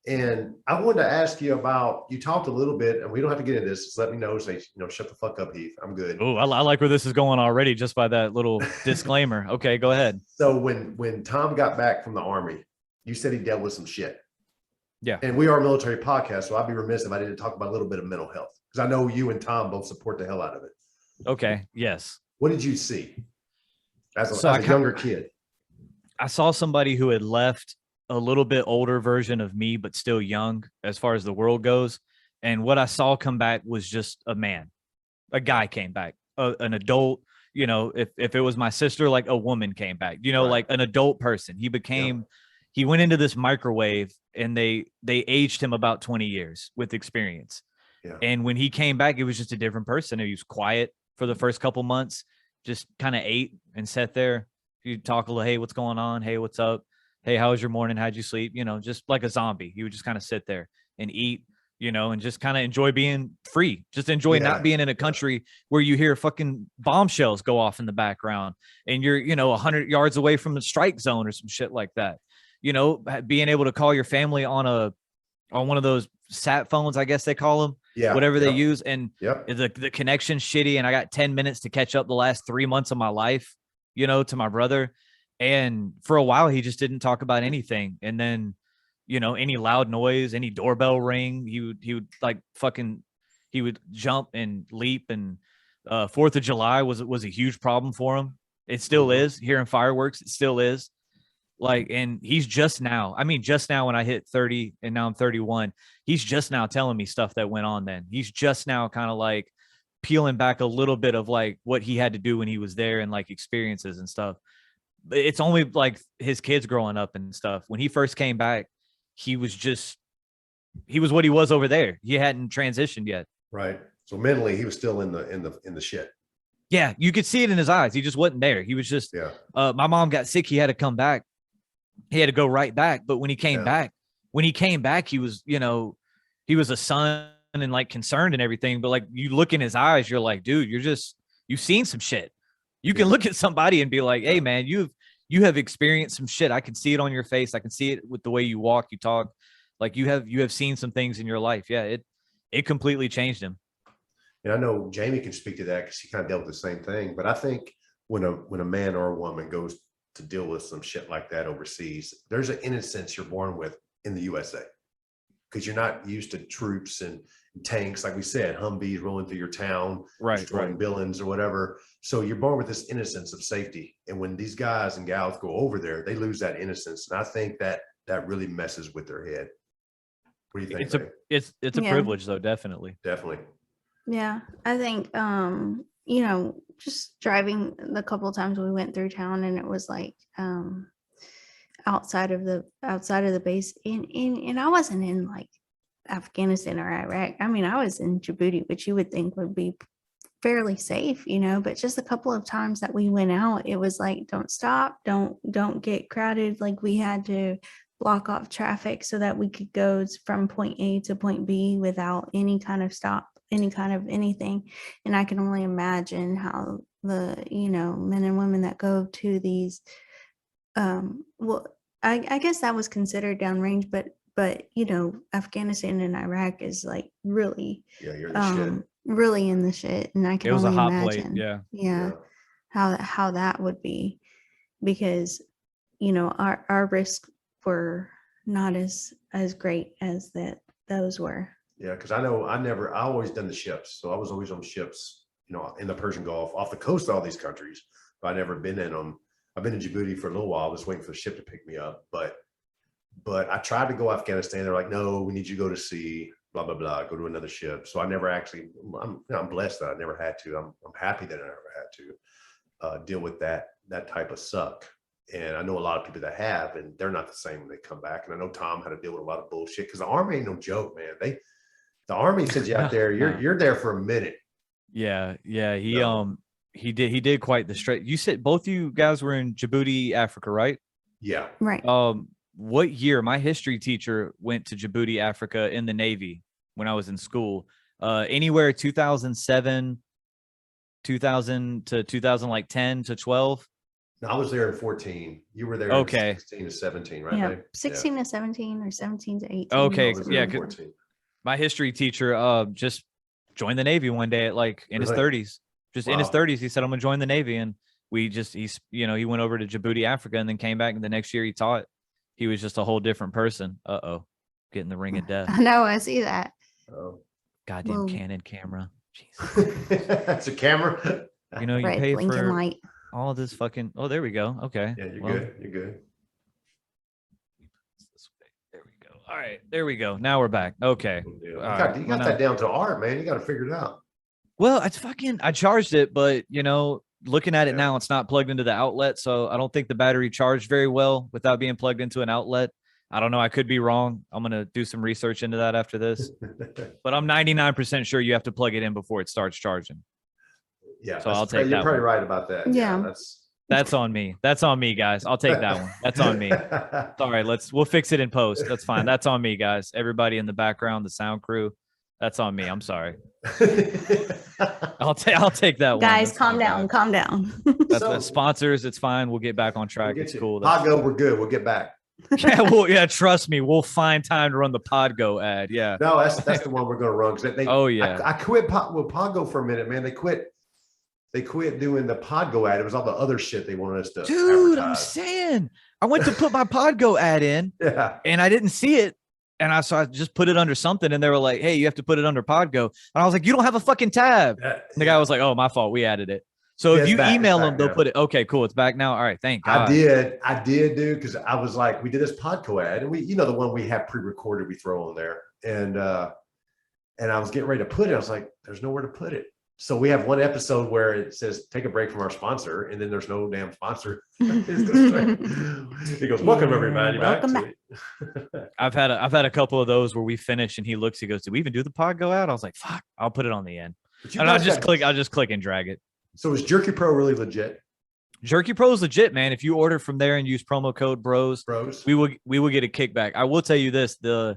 And I wanted to ask you about, you talked a little bit, and we don't have to get into this. Just let me know. Say, shut the fuck up, Heath. I'm good. Oh, I like where this is going already just by that little disclaimer. Okay, go ahead. So when Tom got back from the Army, you said he dealt with some shit. Yeah. And we are a military podcast, so I'd be remiss if I didn't talk about a little bit of mental health. Because I know you and Tom both support the hell out of it. Okay. Yes. What did you see as a younger kid? I saw somebody who had left a little bit older version of me, but still young as far as the world goes. And what I saw come back was just a man. A guy came back, an adult. If it was my sister, like a woman came back, like an adult person. He went into this microwave and they aged him about 20 years with experience. Yeah. And when he came back, it was just a different person. He was quiet for the first couple months, just kind of ate and sat there. You talk a little, hey, what's going on? Hey, what's up? Hey, how was your morning? How'd you sleep? Just like a zombie. He would just kind of sit there and eat, and just kind of enjoy being free. Just enjoy not being in a country where you hear fucking bombshells go off in the background and you're, 100 yards away from the strike zone or some shit like that. Being able to call your family on one of those sat phones, I guess they call them, whatever they use. And the connection's shitty. And I got 10 minutes to catch up the last 3 months of my life, to my brother. And for a while, he just didn't talk about anything. And then, any loud noise, any doorbell ring, he would like he would jump and leap. And 4th of July was a huge problem for him. It still is. Hearing fireworks, it still is. Like, and he's just now when I hit 30 and now I'm 31, he's just now telling me stuff that went on then. He's just now kind of like peeling back a little bit of like what he had to do when he was there and like experiences and stuff. But it's only like his kids growing up and stuff. When he first came back, he was what he was over there. He hadn't transitioned yet. Right. So mentally he was still in the shit. Yeah. You could see it in his eyes. He just wasn't there. He was just, my mom got sick. He had to come back. He had to go right back. But when he came back, he was, he was a son and like concerned and everything. But like you look in his eyes, you're like, dude, you've seen some shit. You can look at somebody and be like, hey man, you have experienced some shit. I can see it on your face. I can see it with the way you walk, you talk. Like you have seen some things in your life. Yeah. It completely changed him. And I know Jamie can speak to that because she kind of dealt with the same thing. But I think when a man or a woman goes to deal with some shit like that overseas, there's an innocence you're born with in the USA because you're not used to troops and tanks, like we said, Humvees rolling through your town, destroying buildings or whatever. So you're born with this innocence of safety. And when these guys and gals go over there, they lose that innocence. And I think that really messes with their head. What do you think? It's a privilege though. Definitely. Yeah. I think, just driving the couple of times we went through town and it was like, outside of the base and I wasn't in like Afghanistan or Iraq. I mean, I was in Djibouti, which you would think would be fairly safe, but just a couple of times that we went out, it was like, don't stop, don't get crowded. Like we had to block off traffic so that we could go from point A to point B without any kind of stop, any kind of anything. And I can only imagine how the, men and women that go to these, I guess that was considered downrange, but you know, Afghanistan and Iraq is like really Yeah, you're the shit. really in the shit, and I can It was a only hot plate. imagine Yeah. yeah how that would be, because you know our risks were not as great as those were. Yeah, because I know I always done the ships. So I was always on ships, you know, in the Persian Gulf, off the coast of all these countries, but I never been in them. I've been in Djibouti for a little while, just waiting for the ship to pick me up. But I tried to go Afghanistan. They're like, no, we need you to go to sea, blah, blah, blah, go to another ship. So I never actually, I'm blessed that I never had to. I'm happy that I never had to deal with that type of suck. And I know a lot of people that have, and they're not the same when they come back. And I know Tom had to deal with a lot of bullshit because the Army ain't no joke, man. The Army sends you out there, you're there for a minute. Yeah. He did quite the straight. You said both you guys were in Djibouti, Africa, right? Yeah. Right. What year? My history teacher went to Djibouti, Africa in the Navy when I was in school. Anywhere 2007, 2000 to 2000, like 10 to 12. No, I was there in 14. You were there Okay. in 16 to 17, right? Yeah, Babe? 16 to 17 or 17 to 18. Okay, I was there yeah, in 'cause 14. my history teacher just joined the Navy one day at like in his Really? 30s. Just in his Wow. 30s, he said, I'm gonna join the Navy. And he went over to Djibouti, Africa, and then came back, and the next year he taught. He was just a whole different person. Getting the ring of death. I know, I see that. Oh. Goddamn Whoa. Canon camera. Jesus. That's a camera. You know, you Red pay blinking for light. all of this fucking. Oh, there we go. Okay. Yeah, you're Well, good. You're good. there we go. All right, there we go. Now we're back. Okay. You All got, right, you well, got that down to art, man. You got to figure it out. Well, I charged it, but looking at it Yeah. now, it's not plugged into the outlet. So I don't think the battery charged very well without being plugged into an outlet. I don't know. I could be wrong. I'm going to do some research into that after this, but I'm 99% sure you have to plug it in before it starts charging. Yeah, So I'll take you're that probably one. right about that. Yeah. That's on me. That's on me, guys. I'll take that one. That's on me. Sorry, we'll fix it in post. That's fine. That's on me, guys. Everybody in the background, the sound crew. That's on me. I'm sorry. I'll take that one. Guys, That's calm my down, bad. calm down. That's So- the sponsors. It's fine. We'll get back on track. It's cool. Podgo, we're good. We'll get back. Yeah, trust me. We'll find time to run the Podgo ad. Yeah. No, that's the one we're going to run because they. Oh yeah. I quit with Podgo for a minute, man. They quit doing the Podgo ad. It was all the other shit they wanted us to. Dude, I'm advertise. saying I went to put my Podgo ad in Yeah. and I didn't see it. And I just put it under something and they were like, hey, you have to put it under Podgo. And I was like, you don't have a fucking tab. And the guy was like, oh, my fault. We added it. So Yeah, if it's you back- it's email back them, they'll now. put it. Okay, cool. It's back now. All right. Thank God. I did, dude, because I was like, we did this Podco ad, and we, the one we have pre-recorded, we throw on there, and I was getting ready to put it. I was like, there's nowhere to put it. So we have one episode where it says, take a break from our sponsor, and then there's no damn sponsor. He goes, welcome everybody back. Welcome to it." I've had a couple of those where we finish and he looks, he goes, did we even do the Podgo ad? I was like, fuck, I'll put it on the end. But you And I'll guys just got- click and drag it. So is Jerky Pro really legit, Jerky Pro is legit, man. If you order from there and use promo code bros, bros? we will get a kickback. I will tell you this, the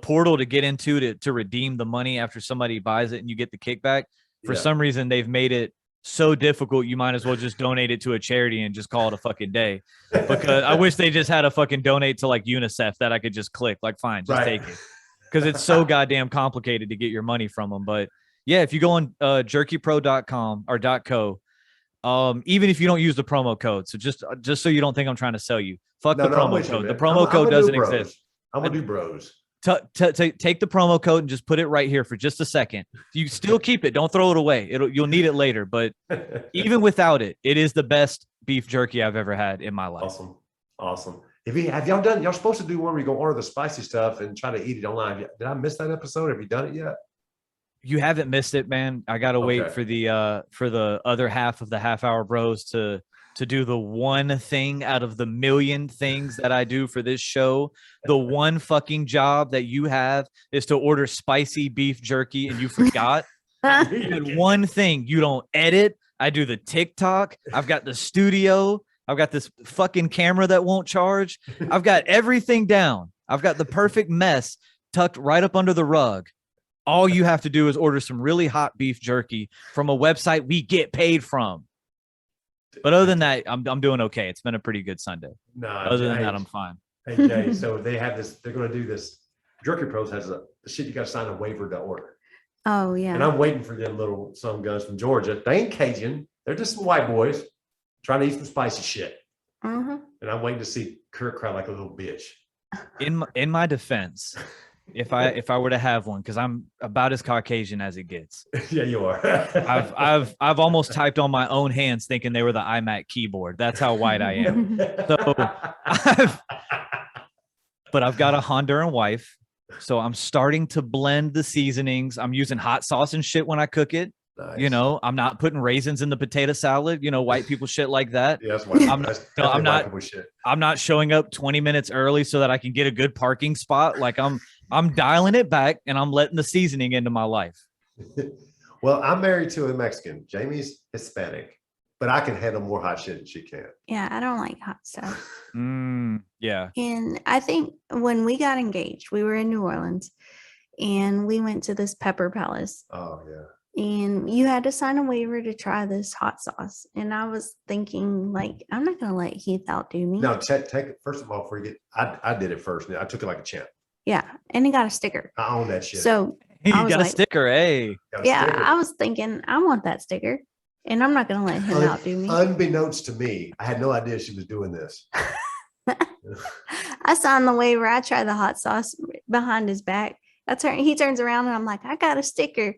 portal to get into to redeem the money after somebody buys it and you get the kickback, for Yeah. some reason they've made it so difficult you might as well just donate it to a charity and just call it a fucking day. Because I wish they just had a fucking donate to like UNICEF that I could just click, like fine, just Right. take it. Because it's so goddamn complicated to get your money from them. But yeah, if you go on jerkypro.com or .co, even if you don't use the promo code, so just so you don't think I'm trying to sell you, fuck the I'm promo with you, code. The man. promo I'm code gonna do doesn't bros. exist. I'm gonna do bros. Take the promo code and just put it right here for just a second. You still keep it. Don't throw it away. You'll need it later. But even without it, it is the best beef jerky I've ever had in my life. Awesome. Have y'all done? Y'all supposed to do one where you go order the spicy stuff and try to eat it online. Did I miss that episode? Have you done it yet? You haven't missed it, man. I gotta wait Okay. for the other half of the half hour bros to do the one thing out of the million things that I do for this show. The one fucking job that you have is to order spicy beef jerky and you forgot. That one thing. You don't edit. I do the TikTok. I've got the studio. I've got this fucking camera that won't charge. I've got everything down. I've got the perfect mess tucked right up under the rug. All you have to do is order some really hot beef jerky from a website we get paid from. But other than that, I'm doing okay. It's been a pretty good Sunday. No, Other than that, I'm fine. Hey Jay, so they have this. They're going to do this. Jerky Pros has the shit you got to sign a waiver to order. Oh yeah. And I'm waiting for them little some guns from Georgia. They ain't Cajun. They're just some white boys trying to eat some spicy shit. Uh-huh. And I'm waiting to see Curt cry like a little bitch. In my defense, if I were to have one, because I'm about as Caucasian as it gets. Yeah, you are. I've almost typed on my own hands thinking they were the iMac keyboard. That's how white I am. So but I've got a Honduran wife, so I'm starting to blend the seasonings. I'm using hot sauce and shit when I cook it. Nice. You know, I'm not putting raisins in the potato salad. You know, white people shit like that. Yeah, that's white. I'm not showing up 20 minutes early so that I can get a good parking spot. Like I'm dialing it back and I'm letting the seasoning into my life. Well, I'm married to a Mexican. Jamie's Hispanic, but I can handle more hot shit than she can. Yeah, I don't like hot stuff. Yeah. And I think when we got engaged, we were in New Orleans and we went to this Pepper Palace. Oh, yeah. And you had to sign a waiver to try this hot sauce. And I was thinking, like, I'm not going to let Heath outdo me. No, take it. First of all, before you get, I did it first. I took it like a champ. Yeah. And he got a sticker. I own that shit. So You I was got a like, sticker, hey. I was thinking, I want that sticker. And I'm not going to let him outdo me. Unbeknownst to me, I had no idea she was doing this. I signed the waiver. I tried the hot sauce behind his back. He turns around and I'm like, I got a sticker.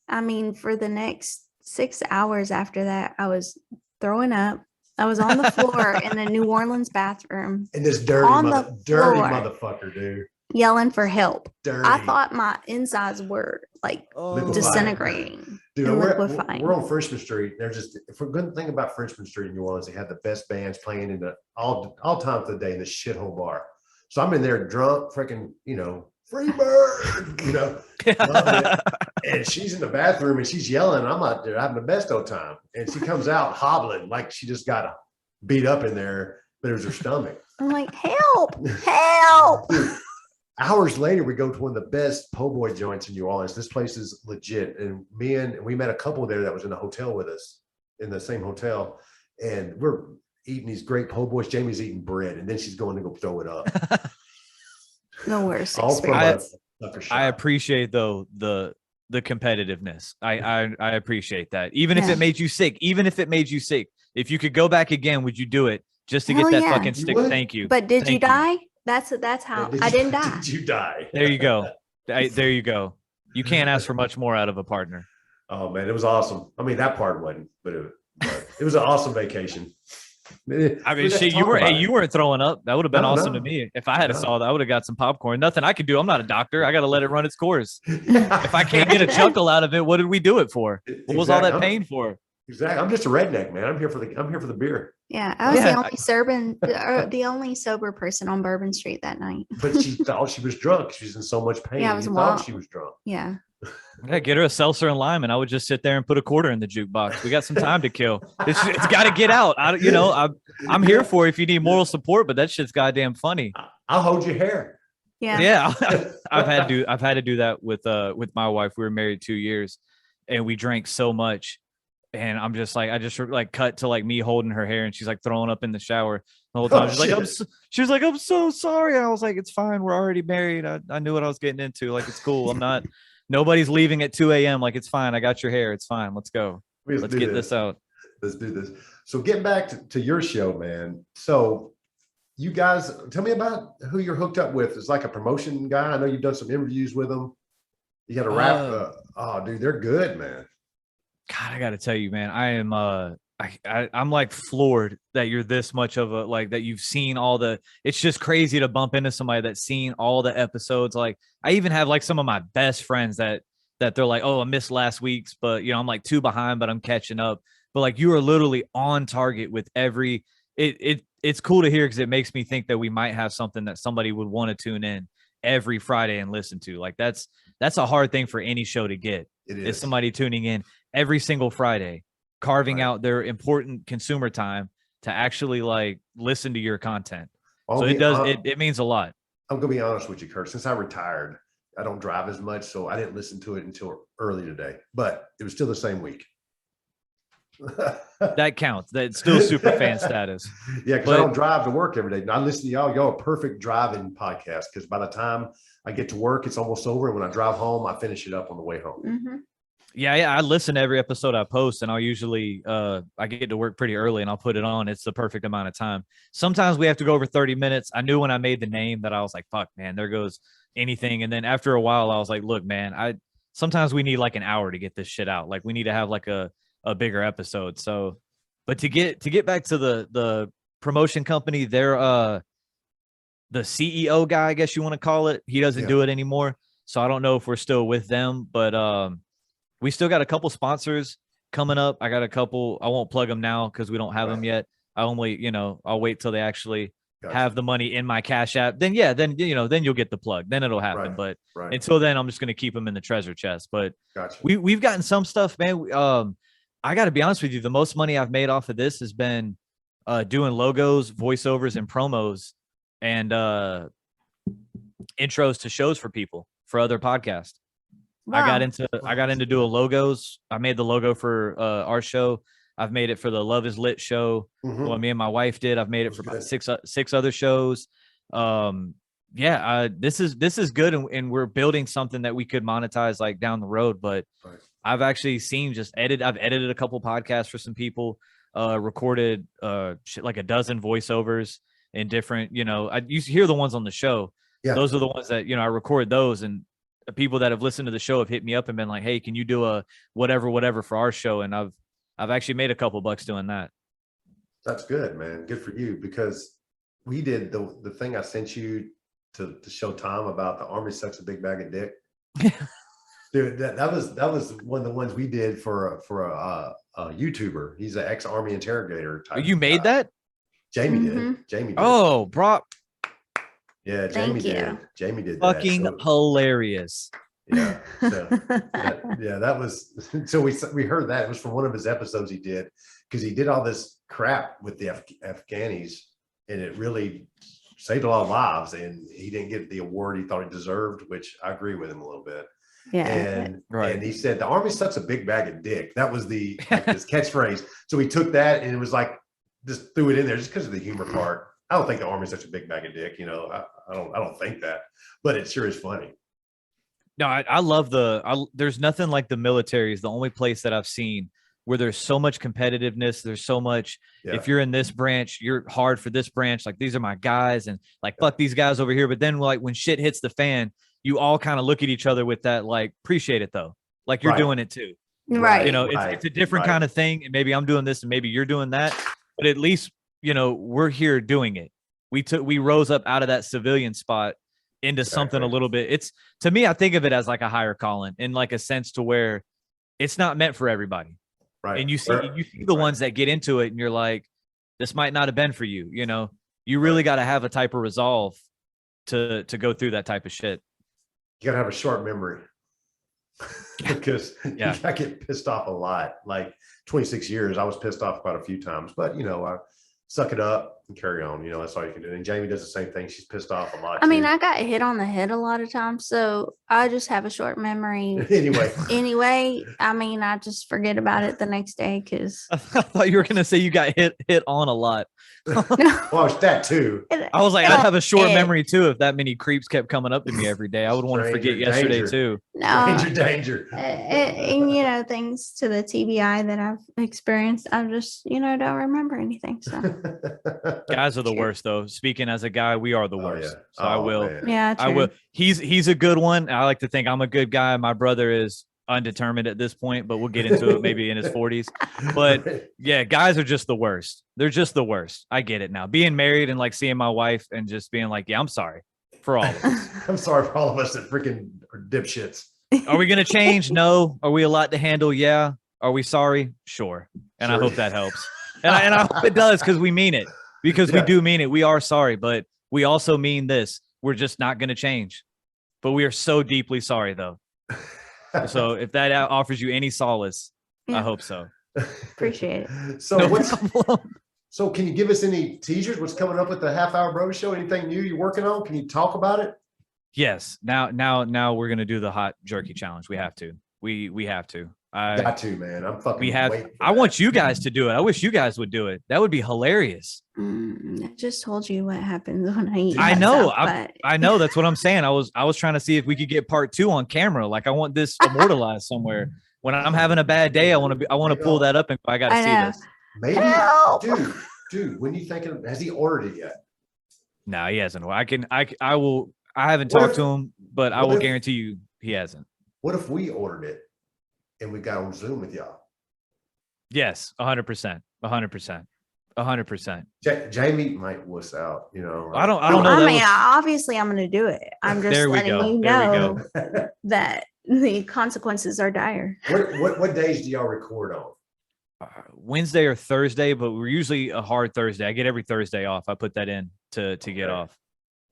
I mean, for the next 6 hours after that, I was throwing up. I was on the floor in the New Orleans bathroom. And this dirty motherfucker, dude. Yelling for help. Dirty. I thought my insides were like disintegrating. Dude, and we're on Frenchman Street. They're just, if we're good thing about Frenchman Street in New Orleans, they have the best bands playing in the all times of the day in the shithole bar. So I'm in there drunk, freaking, free bird, and she's in the bathroom and she's yelling. I'm out there having the best old time. And she comes out hobbling like she just got beat up in there, but it was her stomach. I'm like, help, help. Dude, hours later, we go to one of the best po' boy joints in New Orleans. This place is legit. And we met a couple there that was in the hotel with us, in the same hotel. And we're eating these great po' boys. Jamie's eating bread, and then she's going to go throw it up. The worst. I appreciate though the competitiveness. I appreciate that. Even if it made you sick, if you could go back again, would you do it just to get that fucking stick? Thank you. But did you die? That's how I didn't die. Did you die? There you go. There you go. You can't ask for much more out of a partner. Oh man, it was awesome. I mean, that part wasn't, but it was an awesome vacation. I mean, shit, you weren't throwing up. That would have been awesome to me. If I had saw that, I would have got some popcorn. Nothing I could do. I'm not a doctor. I got to let it run its course. If I can't get a chuckle out of it, what did we do it for? What was all that pain for? Exactly. I'm just a redneck, man. I'm here for the beer. Yeah, I was the only sober person on Bourbon Street that night. But she thought she was drunk. She was in so much pain. Yeah, she thought she was drunk. Yeah. Yeah, get her a seltzer and lime, and I would just sit there and put a quarter in the jukebox. We got some time to kill. It's got to get out. I'm here for it if you need moral support, but that shit's goddamn funny. I'll hold your hair. Yeah. I've had to do that with my wife. We were married 2 years, and we drank so much, and I'm just like, I just like cut to like me holding her hair, and she's like throwing up in the shower the whole time. She was like, I'm so sorry. And I was like, it's fine. We're already married. I knew what I was getting into. Like, it's cool. Nobody's leaving at 2 a.m. Like, it's fine. I got your hair. It's fine. Let's go. Let's get this out. Let's do this. So getting back to your show, man. So you guys, tell me about who you're hooked up with. It's like a promotion guy. I know you've done some interviews with them. You got a rap. Oh, dude, they're good, man. God, I got to tell you, man, I am, I'm like floored that you're this much of that you've seen it's just crazy to bump into somebody that's seen all the episodes. Like, I even have like some of my best friends that they're like, oh, I missed last week's, but I'm like 2 behind, but I'm catching up. But like, you are literally on target with it's cool to hear, because it makes me think that we might have something that somebody would want to tune in every Friday and listen to. Like, that's a hard thing for any show to get. It is somebody tuning in every single Friday, carving out their important consumer time to actually like listen to your content. So it means a lot. I'm gonna be honest with you, Curt. Since I retired, I don't drive as much, so I didn't listen to it until early today. But it was still the same week. That counts. That's still super fan status. Yeah, because I don't drive to work every day. I listen to y'all. Y'all are perfect driving podcast because by the time I get to work, it's almost over. And when I drive home, I finish it up on the way home. Mm-hmm. Yeah, I listen to every episode I post, and I'll usually I get to work pretty early and I'll put it on. It's the perfect amount of time. Sometimes we have to go over 30 minutes. I knew when I made the name that I was like, fuck, man, there goes anything. And then after a while, I was like, look, man, sometimes we need like an hour to get this shit out. Like we need to have like a bigger episode. So, but to get back to the promotion company, they're the CEO guy, I guess you want to call it. He doesn't do it anymore. So I don't know if we're still with them, but we still got a couple sponsors coming up. I got a couple. I won't plug them now because we don't have them yet. I only, I'll wait till they actually have the money in my Cash App. Then then you'll get the plug. Then it'll happen. But until then, I'm just gonna keep them in the treasure chest. But we've gotten some stuff, man. I got to be honest with you. The most money I've made off of this has been doing logos, voiceovers, and promos, and intros to shows for people for other podcasts. Wow. I got into doing logos. I made the logo for our show. I've made it for the Love Is Lit show. What me and my wife did. I've made it for about six other shows. This is good, and we're building something that we could monetize like down the road. But I've actually seen I've edited a couple podcasts for some people, recorded like a dozen voiceovers in different, I used to hear the ones on the show. Yeah. Those are the ones that, I record those, and people that have listened to the show have hit me up and been like, hey, can you do a whatever for our show? And I've actually made a couple bucks doing that. That's good, man. Good for you, because we did the thing I sent you to show Tom about the Army sucks a big bag of dick. Dude, that was one of the ones we did for a YouTuber. He's an ex-Army interrogator type. You made that? Jamie did. Jamie did. Oh, bro. Yeah, Jamie did. Jamie did fucking that. hilarious. Yeah. So, that was, so we heard that. It was from one of his episodes he did, because he did all this crap with the Afghanis, and it really saved a lot of lives, and he didn't get the award he thought he deserved, which I agree with him a little bit. Yeah. And he said the Army sucks a big bag of dick. That was his catchphrase. So he took that and it was like, just threw it in there just because of the humor part. I don't think the Army's such a big bag of dick, I don't think that, but it sure is funny. No, I love there's nothing like the military is the only place that I've seen where there's so much competitiveness. There's so much, if you're in this branch, you're hard for this branch. Like, these are my guys, and like, fuck these guys over here. But then like when shit hits the fan, you all kind of look at each other with that, like, appreciate it though. Like, you're doing it too. Right. It's a different kind of thing. And maybe I'm doing this and maybe you're doing that, but at least, we're here doing it. We rose up out of that civilian spot into something a little bit. It's, to me, I think of it as like a higher calling, in like a sense to where it's not meant for everybody. Right. And you see the ones that get into it and you're like, this might not have been for you. You really got to have a type of resolve to go through that type of shit. You gotta have a short memory, because I get pissed off a lot. Like 26 years, I was pissed off quite a few times, but I suck it up and carry on. That's all you can do. And Jamie does the same thing. She's pissed off a lot. I mean, I got hit on the head a lot of times, so I just have a short memory. Anyway, I mean, I just forget about it the next day, because I thought you were gonna say you got hit on a lot. Well, it's that too. I was like, I'd have a short memory too if that many creeps kept coming up to me every day. I would want to forget yesterday too. No, danger. And things to the TBI that I've experienced, I just don't remember anything. So guys are the worst though. Speaking as a guy, we are the worst. Yeah. So I will. Man. Yeah, true. I will. He's a good one. I like to think I'm a good guy. My brother is undetermined at this point, but we'll get into it maybe in his 40s. But yeah, guys are just the worst. They're just the worst. I get it now. Being married and like seeing my wife and just being like, yeah, I'm sorry for all of us. I'm sorry for all of us that freaking are dipshits. Are we going to change? No. Are we a lot to handle? Yeah. Are we sorry? Sure. And I hope that helps. And I hope it does, because we mean it. Because we do mean it. We are sorry, but we also mean this. We're just not going to change. But we are so deeply sorry, though. So if that offers you any solace, I hope so. Appreciate it. So so can you give us any teasers? What's coming up with the Half Hour Bro Show? Anything new you're working on? Can you talk about it? Yes. Now we're going to do the hot jerky challenge. We have to. We have to. Got to, man. I'm fucking waiting for I that. want you guys to do it. I wish you guys would do it. That would be hilarious. I just told you what happens when I eat. I that know. stuff, but I know. That's what I'm saying. I was trying to see if we could get part 2 on camera. Like I want this immortalized somewhere. When I'm having a bad day, I want to pull that up and I got to see know. this. Maybe, Help! dude. When you thinking? Has he ordered it yet? No, he hasn't. I will. I haven't What talked if- to him, but I what will if- guarantee you he hasn't. What if we ordered it and we got on Zoom with y'all? Yes, 100%, 100%, 100%. Jamie might wuss out, you know. I don't know. I That mean, was- obviously, I'm going to do it. I'm just There we letting go. you There we know that the consequences are dire. What days do y'all record on? Wednesday or Thursday, but we're usually a hard Thursday. I get every Thursday off. I put that in to get off.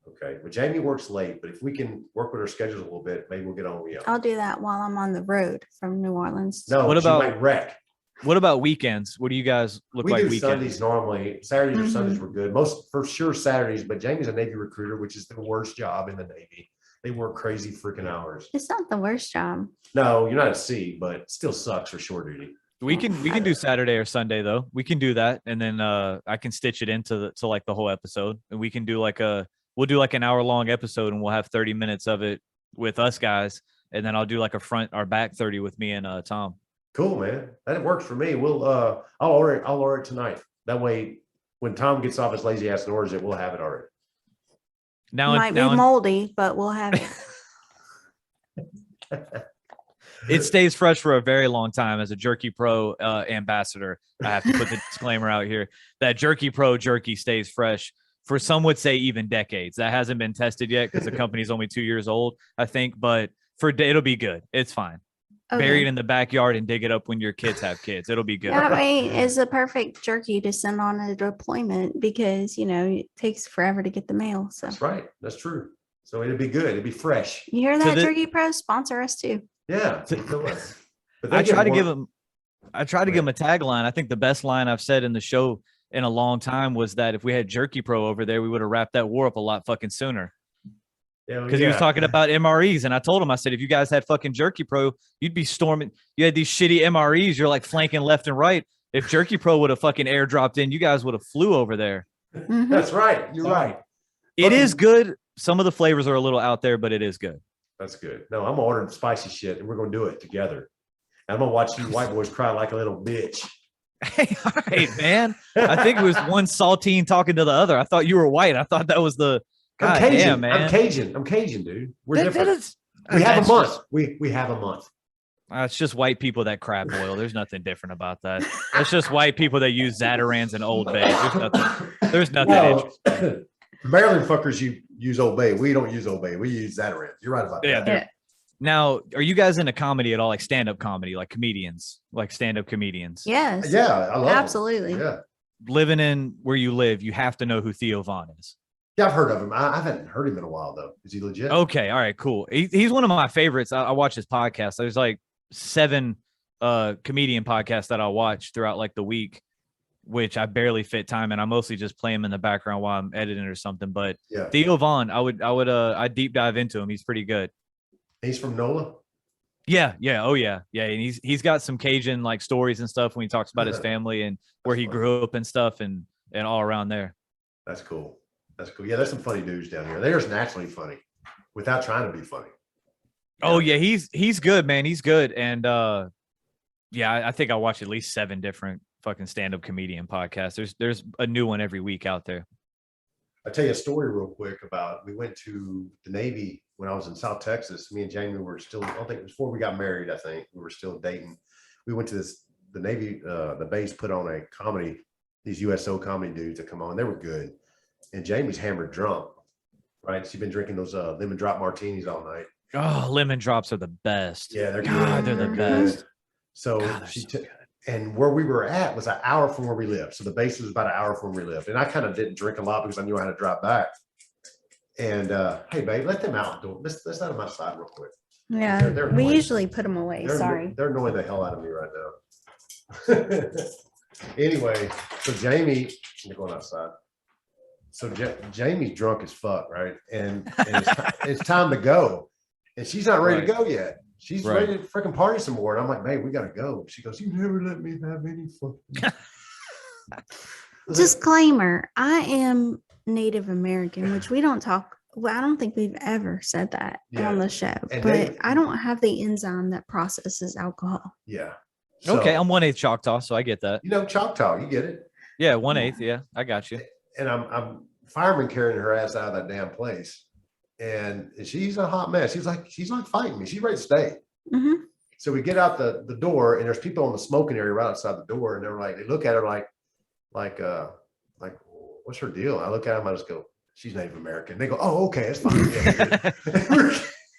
Okay, but Jamie works late, but if we can work with our schedules a little bit, maybe we'll get on with you. I'll do that while I'm on the road from New Orleans. No, What she about- might wreck? What about weekends? What do you guys look We like do weekends? Sundays normally. Saturdays or Mhm. Sundays were good. Most for sure Saturdays, but Jamie's a Navy recruiter, which is the worst job in the Navy. They work crazy freaking hours. It's not the worst job. No, you're not at sea, but it still sucks for shore duty. We can do Saturday or Sunday though. We can do that, and then I can stitch it into to like the whole episode, and we can do we'll do like an hour-long episode, and we'll have 30 minutes of it with us guys, and then I'll do like a front or back 30 with me and Tom. Cool, man. That works for me. We'll I'll order it tonight. That way when Tom gets off his lazy ass and orders it, we'll have it already. Now, Might be moldy, but we'll have it. it stays fresh for a very long time. As a Jerky Pro ambassador, I have to put the disclaimer out here that Jerky Pro jerky stays fresh for, some would say, even decades. That hasn't been tested yet because the company's only 2 years old, I think. But it'll be good. It's fine. Bury it in the backyard and dig it up when your kids have kids. It'll be good. That way is the perfect jerky to send on a deployment because, it takes forever to get the mail. So That's right. That's true. So it'd be good. It'd be fresh. you hear that, the- Jerky Pro? Sponsor us too. Yeah. But they I get try to more- give him a tagline. I think the best line I've said in the show in a long time was that if we had Jerky Pro over there, we would have wrapped that war up a lot fucking sooner. Because he was talking about MREs, and I told him, I said, if you guys had fucking Jerky Pro, you'd be storming. You had these shitty MREs, you're like flanking left and right. If Jerky Pro would have fucking airdropped in, you guys would have flew over there. Mhm. That's right. You're right. It is good. Some of the flavors are a little out there, but it is good. That's good. No, I'm ordering spicy shit, and we're gonna do it together. And I'm gonna watch you white boys cry like a little bitch. Hey, all right, man. I think it was one saltine talking to the other. I thought you were white. I thought that was the. I'm God Cajun, damn, man. I'm Cajun, dude. We're That different. is- We have that's a month. just- We have a month. It's just white people that crab boil. There's nothing different about that. It's just white people that use Zatarans and Old Bay. There's nothing interesting. Maryland fuckers use Old Bay. We don't use Old Bay. We use Zataran. You're right about Yeah, that. they're- Now, are you guys into comedy at all? Like stand-up comedy, like comedians, like stand-up comedians? Yes. Yeah, I love 'em. Absolutely. Yeah. Living in where you live, you have to know who Theo Von is. Yeah, I've heard of him. I haven't heard him in a while though. Is he legit? Okay, all right, cool. He's one of my favorites. I watch his podcast. There's like 7 comedian podcasts that I'll watch throughout like the week, which I barely fit time in. I mostly just play him in the background while I'm editing or something. But Yeah. Theo Von, I'd deep dive into him. He's pretty good. He's from NOLA. Yeah, oh yeah. And he's got some Cajun like stories and stuff when he talks about his Yeah. family and where he That's grew up and stuff and all around there. That's cool. That's cool. Yeah, there's some funny dudes down here. They're just naturally funny without trying to be funny. Oh yeah, he's good, man. He's good. And yeah, I think I watch at least 7 different fucking stand-up comedian podcasts. There's a new one every week out there. I'll tell you a story real quick about, we went to the Navy when I was in South Texas. Me and Jamie were still, I don't think it was before we got married, I think. We were still dating. We went to the Navy, the base put on a comedy, these USO comedy dudes that come on. They were good. And Jamie's hammered drunk, right? She's been drinking those lemon drop martinis all night. Oh, lemon drops are the best. Yeah, they're God, good. they're the They're best. good. So God, they're she so took, good. and where we were at was an hour from where we lived. So the base was about an hour from where we lived. And I kind of didn't drink a lot because I knew I had to drive back. And hey, babe, let them out. Let's let them outside real quick. Yeah. They're We annoying. usually put them away. Sorry. They're annoying the hell out of me right now. Anyway, so Jamie, I'm going outside. So Jamie's drunk as fuck, right? And it's time to go. And she's not ready to go yet. She's Right. ready to freaking party some more. And I'm like, babe, we gotta go. She goes, you never let me have any fun. Disclaimer: I am Native American, which we don't talk. Well, I don't think we've ever said that Yeah. on the show. And but I don't have the enzyme that processes alcohol. Yeah. Okay, So, I'm 1/8 Choctaw, so I get that. you know, Choctaw, you get it. Yeah, 1/8. Yeah, I got you. And I'm fireman carrying her ass out of that damn place. And she's a hot mess. She's like fighting me. She's ready to stay. Mhm. So we get out the door, and there's people in the smoking area right outside the door, and they're like, they look at her like, what's her deal? I look at them, I just go, she's Native American. They go, oh, okay, that's fine. Yeah.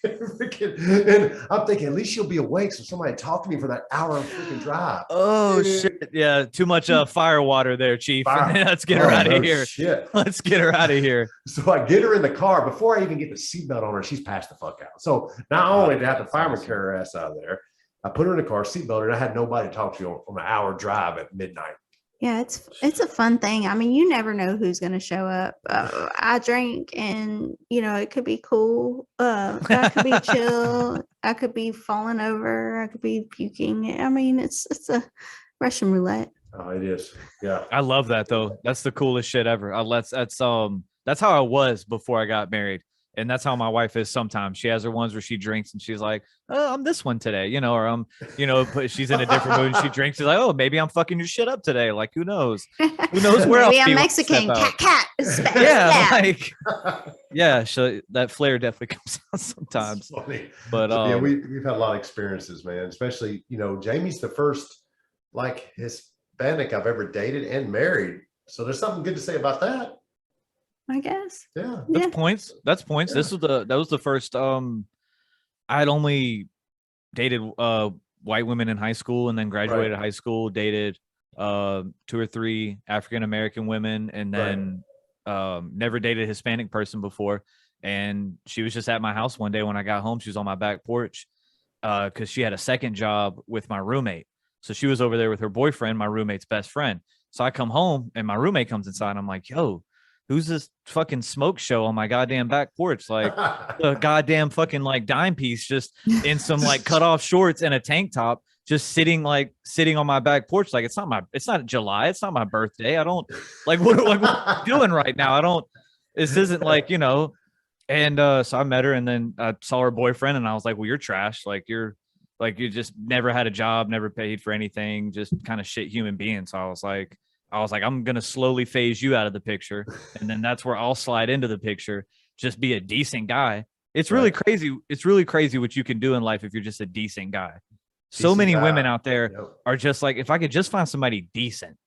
And I'm thinking, at least she'll be awake, so somebody talk to me for that hour of freaking drive. Oh shit! Yeah, too much fire water there, Chief. Let's get her out of here. Shit. Let's get her out of here. So I get her in the car. Before I even get the seatbelt on her, she's passed the fuck out. So not only did I have the fireman carry her ass out of there, I put her in the car, seatbelt her, and I had nobody to talk to on an hour drive at midnight. Yeah, it's a fun thing. I mean, you never know who's going to show up. I drink, and it could be cool. I could be chill. I could be falling over. I could be puking. I mean, it's a Russian roulette. Oh, it is. Yeah. I love that though. That's the coolest shit ever. That's how I was before I got married. And that's how my wife is sometimes. She has her ones where she drinks and she's like, oh, I'm this one today, or I'm, she's in a different mood and she drinks. She's like, oh, maybe I'm fucking your shit up today. Like, who knows? Who knows where else? Maybe I'm Mexican. Cat. Yeah, like, yeah. So that flair definitely comes out sometimes. But yeah, we've had a lot of experiences, man. Especially, Jamie's the first like Hispanic I've ever dated and married. So there's something good to say about that. I guess. Yeah. That's points. That's points. Yeah. That was the first I had only dated white women in high school and then graduated high school, dated 2 or 3 African American women, and then never dated a Hispanic person before. And she was just at my house one day when I got home. She was on my back porch because she had a second job with my roommate. So she was over there with her boyfriend, my roommate's best friend. So I come home and my roommate comes inside and I'm like, yo, who's this fucking smoke show on my goddamn back porch? Like a goddamn fucking like dime piece just in some like cut off shorts and a tank top, just sitting on my back porch. Like, it's not July. It's not my birthday. I don't like, what are you doing right now? This isn't like, and so I met her and then I saw her boyfriend and I was like, well, you're trash. You just never had a job, never paid for anything, just kind of shit human being. So I was like, I'm going to slowly phase you out of the picture. And then that's where I'll slide into the picture. Just be a decent guy. It's really crazy. It's really crazy what you can do in life if you're just a decent guy. So many women out there are just like, if I could just find somebody decent,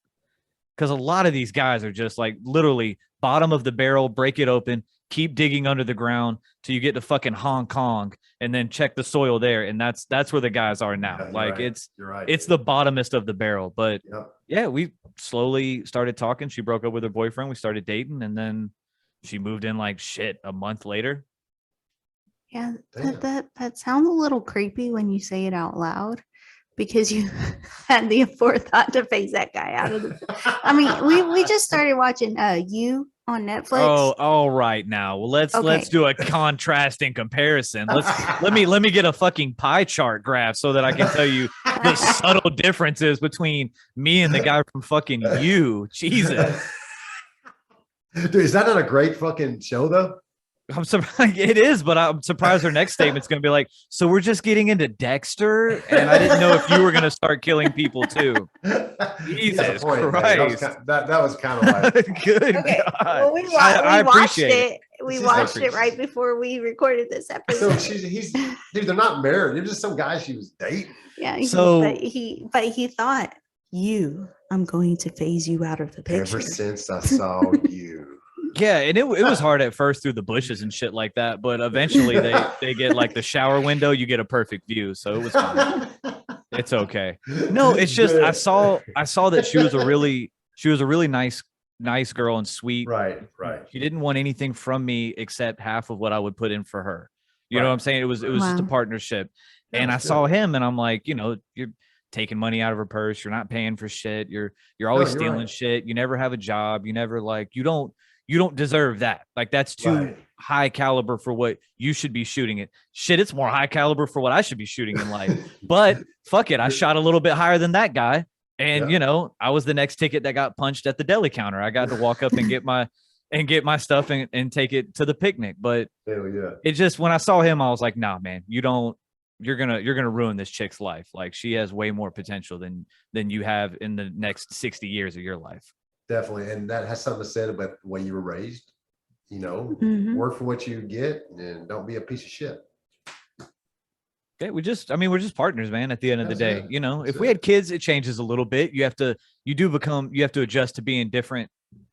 because a lot of these guys are just like literally bottom of the barrel, break it open, keep digging under the ground till you get to fucking Hong Kong and then check the soil there. And that's where the guys are now. It's the bottomest of the barrel. But yeah, we slowly started talking. She broke up with her boyfriend. We started dating, and then she moved in like shit a month later. Yeah, that sounds a little creepy when you say it out loud, because you had the forethought to phase that guy out of the. I mean, we just started watching You on Netflix. Oh, all right. Now, well, let's do a contrasting comparison. Let me get a fucking pie chart graph so that I can tell you the subtle differences between me and the guy from fucking You. Jesus. Dude, is that not a great fucking show though? I'm surprised it is, but I'm surprised her next statement's going to be like, so we're just getting into Dexter, and I didn't know if you were going to start killing people too. Jesus Christ. That was kind of like good. Okay. God. Well, we watched it. We watched it right before we recorded this episode. So dude, they're not married. They're just some guy she was dating. Yeah. So but he thought, I'm going to phase you out of the picture. Ever since I saw You. Yeah, and it was hard at first through the bushes and shit like that, but eventually they get like the shower window, you get a perfect view, so it was fine. It's okay. No, it's just I saw that she was a really nice girl and sweet. Right. She didn't want anything from me except half of what I would put in for her. You know what I'm saying? It was just a partnership. And I saw him and I'm like, you're taking money out of her purse, you're not paying for shit, you're always stealing shit, you never have a job, you never you don't deserve that. Like that's too high caliber for what you should be shooting at. Shit, it's more high caliber for what I should be shooting in life. But fuck it, I shot a little bit higher than that guy. And you know, I was the next ticket that got punched at the deli counter. I got to walk up and get my stuff and take it to the picnic. But it just, when I saw him, I was like, nah, man, you're gonna ruin this chick's life. Like, she has way more potential than you have in the next 60 years of your life. Definitely. And that has something to say about the way you were raised. You know, work for what you get and don't be a piece of shit. Okay, we're just partners, man, at the end of the day. You know, if we had kids, it changes a little bit. You have to adjust to being different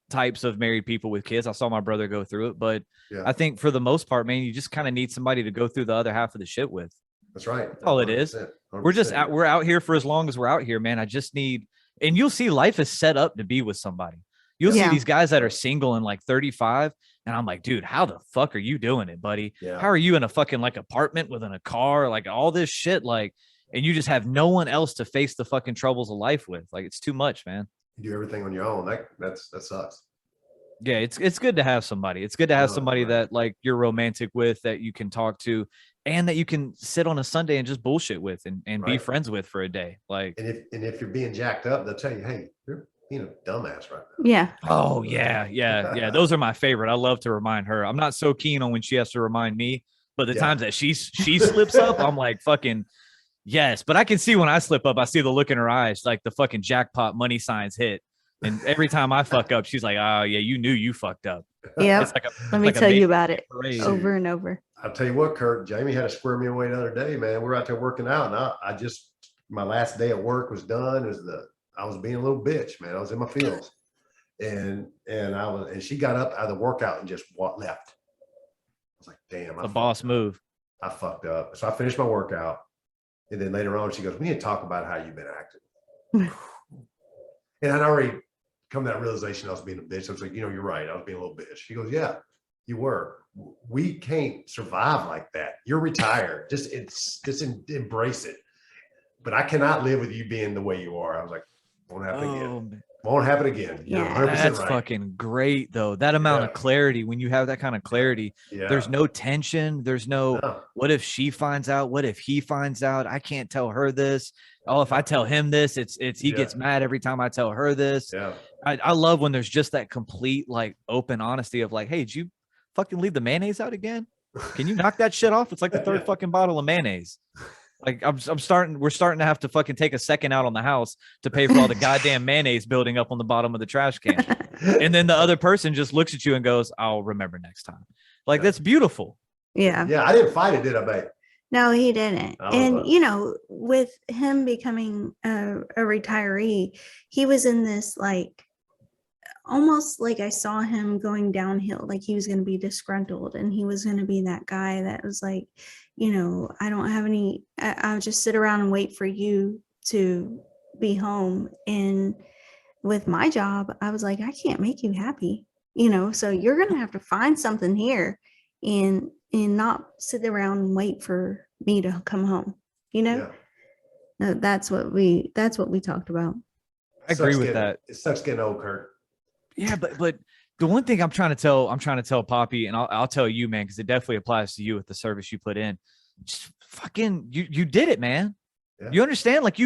types of married people with kids. I saw my brother go through it, but I think for the most part, man, you just kind of need somebody to go through the other half of the shit with. That's right. That's all it is. 100%. We're out here for as long as we're out here, man. I just need, and you'll see life is set up to be with somebody. You'll see these guys that are single and like 35. And I'm like, dude, how the fuck are you doing it, buddy? Yeah. How are you in a fucking like apartment within a car, like all this shit, like, and you just have no one else to face the fucking troubles of life with. Like, it's too much, man. You do everything on your own. That sucks. Yeah, it's good to have somebody. It's good to have somebody that like you're romantic with, that you can talk to, and that you can sit on a Sunday and just bullshit with and be friends with for a day. Like, and if you're being jacked up, they'll tell you, hey, you're being a dumbass right now. Yeah. Oh yeah. Those are my favorite. I love to remind her. I'm not so keen on when she has to remind me, but the times that she slips up, I'm like, fucking yes. But I can see when I slip up, I see the look in her eyes, like the fucking jackpot money signs hit. And every time I fuck up, she's like, oh yeah, you knew you fucked up. Yeah. Let me tell you about it over and over. I'll tell you what, Curt, Jamie had to square me away the other day, man. We were out there working out, and I just, my last day at work was done. I was being a little bitch, man. I was in my feels, and she got up out of the workout and just left. I was like, damn, a boss move. I fucked up. So I finished my workout, and then later on, she goes, we need to talk about how you've been acting. And I'd already come to that realization I was being a bitch. I was like, you know, you're right. I was being a little bitch. She goes, yeah, you were. We can't survive like that. You're retired. Just embrace it. But I cannot live with you being the way you are. I was like, won't happen again. Won't happen again. Yeah, that's right. Fucking great though. That amount of clarity, when you have that kind of clarity, there's no tension. There's no, what if she finds out? What if he finds out? I can't tell her this. Oh, if I tell him this, it's he gets mad every time I tell her this. Yeah. I love when there's just that complete like open honesty of like, hey, did you fucking leave the mayonnaise out again? Can you knock that shit off? It's like the third fucking bottle of mayonnaise. Like we're starting to have to fucking take a second out on the house to pay for all the goddamn mayonnaise building up on the bottom of the trash can. And then the other person just looks at you and goes, I'll remember next time. Like, that's beautiful. Yeah. Yeah. I didn't fight it, did I, babe? No, he didn't. And, you know, with him becoming a retiree, he was in this, like, almost like I saw him going downhill, like he was going to be disgruntled and he was going to be that guy that was like, you know, I don't have any, I'll just sit around and wait for you to be home. And with my job, I was like, I can't make you happy, you know, so you're going to have to find something here and not sit around and wait for me to come home, you know. That's what we talked about. I agree with that. It sucks getting old, Curt. Yeah, but the one thing I'm trying to tell Poppy, and I'll tell you, man, because it definitely applies to you with the service you put in. Just fucking you did it, man. Yeah. You understand? Like,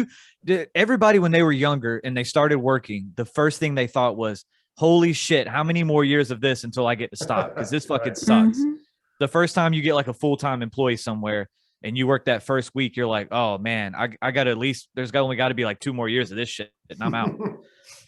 everybody when they were younger and they started working, the first thing they thought was, holy shit, how many more years of this until I get to stop? Because this fucking sucks. Mm-hmm. The first time you get like a full-time employee somewhere and you work that first week, you're like, oh man, I got to at least, there's only got to be like 2 more years of this shit and I'm out.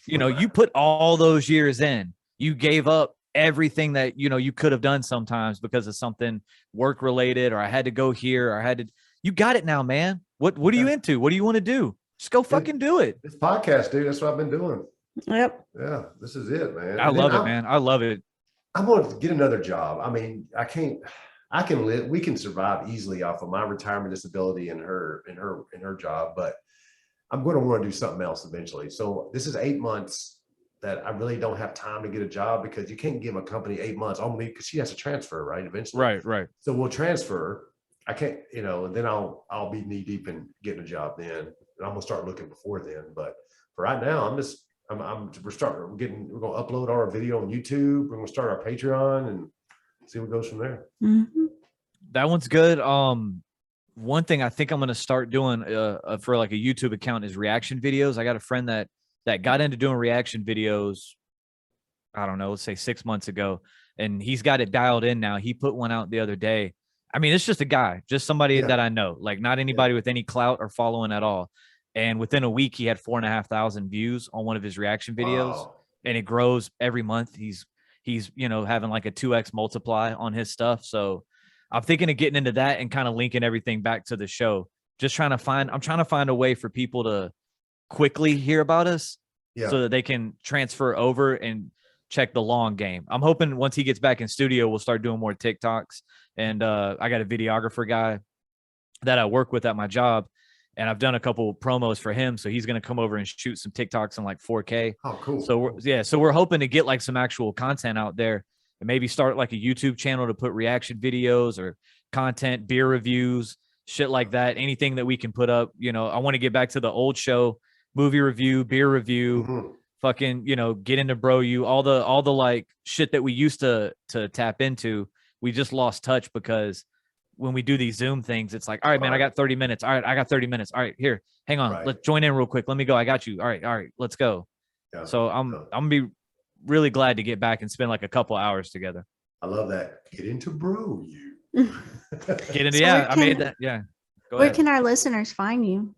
You know, you put all those years in, you gave up everything that, you know, you could have done sometimes because of something work related, or I had to go here, or you got it now, man. What are you into? What do you want to do? Just go fucking do it. This podcast, dude, that's what I've been doing. Yep. Yeah, this is it, man. I love it, man. I love it. I'm going to get another job. I mean, I can live, we can survive easily off of my retirement disability and her job, but I'm going to want to do something else eventually. So this is 8 months that I really don't have time to get a job, because you can't give a company 8 months only because she has to transfer, right? Eventually. Right. So we'll transfer. I can't, you know, and then I'll be knee deep in getting a job then. And I'm going to start looking before then. But for right now, we're going to upload our video on YouTube. We're going to start our Patreon, and see what goes from there. Mhm. That one's good. One thing I think I'm gonna start doing for like a YouTube account is reaction videos. I got a friend that got into doing reaction videos. I don't know, let's say 6 months ago, and he's got it dialed in now. He put one out the other day. I mean, it's just a guy, just somebody Yeah. that I know, like not anybody with any clout or following at all. And within a week, he had 4,500 views on one of his reaction videos, Wow. and it grows every month. He's having like a 2x multiply on his stuff. So I'm thinking of getting into that and kind of linking everything back to the show. I'm trying to find a way for people to quickly hear about us Yeah. so that they can transfer over and check the long game. I'm hoping once he gets back in studio, we'll start doing more TikToks. And I got a videographer guy that I work with at my job, and I've done a couple promos for him. So he's going to come over and shoot some TikToks in like 4K. Oh, cool. So we're hoping to get like some actual content out there and maybe start like a YouTube channel to put reaction videos or content, beer reviews, shit like that. Anything that we can put up. I want to get back to the old show, movie review, beer review, Mhm. fucking, get into bro you, all the like shit that we used to tap into. We just lost touch because when we do these Zoom things, it's like, all right, man, I got 30 minutes. All right, I got 30 minutes. All right, here, hang on. Right. Let's join in real quick. Let me go. I got you. All right, let's go. Yeah. So I'm gonna be really glad to get back and spend like a couple hours together. I love that. Get into bro you. Get into, So yeah, where I made can- that. Yeah. Go Where ahead. can our listeners find you?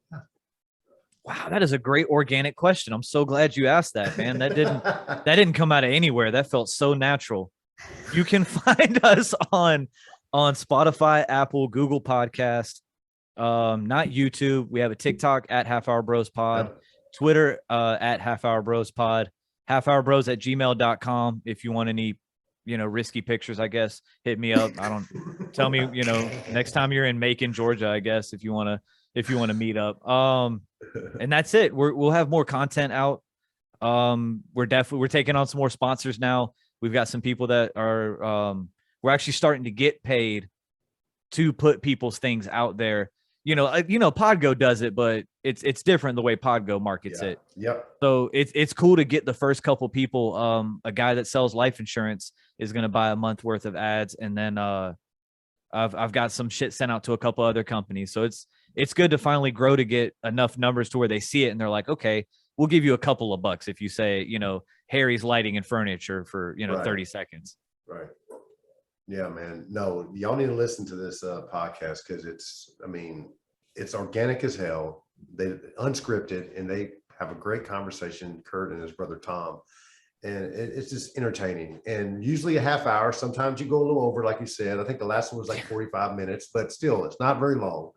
Wow, that is a great organic question. I'm so glad you asked that, man. That didn't come out of anywhere. That felt so natural. You can find us on Spotify, Apple, Google Podcast, not YouTube. We have a TikTok at Half Hour Bros Pod, Yep. Twitter at Half Hour Bros Pod, halfhourbros@gmail.com. If you want any, risky pictures, I guess, hit me up. Tell me, next time you're in Macon, Georgia, I guess, if you want to meet up. And that's it. We'll have more content out. We're taking on some more sponsors now. We've got some people that are we're actually starting to get paid to put people's things out there. Podgo does it, but it's different the way Podgo markets it. Yep. So it's cool to get the first couple people. A guy that sells life insurance is going to buy a month worth of ads, and then I've got some shit sent out to a couple other companies. So it's good to finally grow to get enough numbers to where they see it and they're like, okay, we'll give you a couple of bucks if you say, Harry's Lighting and Furniture for, Right. 30 seconds. Right. Yeah, man. No, y'all need to listen to this podcast because it's organic as hell. They unscripted and they have a great conversation, Curt and his brother Tom. And it's just entertaining. And usually a half hour. Sometimes you go a little over, like you said. I think the last one was like 45 minutes, but still, it's not very long.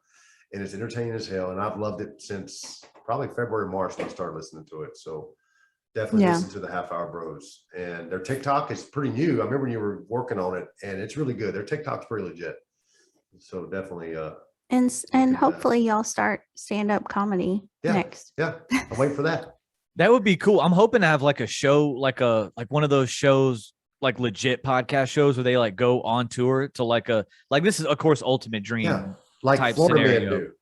And it's entertaining as hell. And I've loved it since probably February, March when I started listening to it. So definitely listen to the Half Hour Bros. And their TikTok is pretty new. I remember when you were working on it, and it's really good. Their TikTok's pretty legit. So definitely. And hopefully y'all start stand-up comedy next. Yeah, I'm waiting for that. That would be cool. I'm hoping to have like a show, like one of those shows, like legit podcast shows where they like go on tour to like this is of course ultimate dream. Yeah, like type Florida scenario. Man do.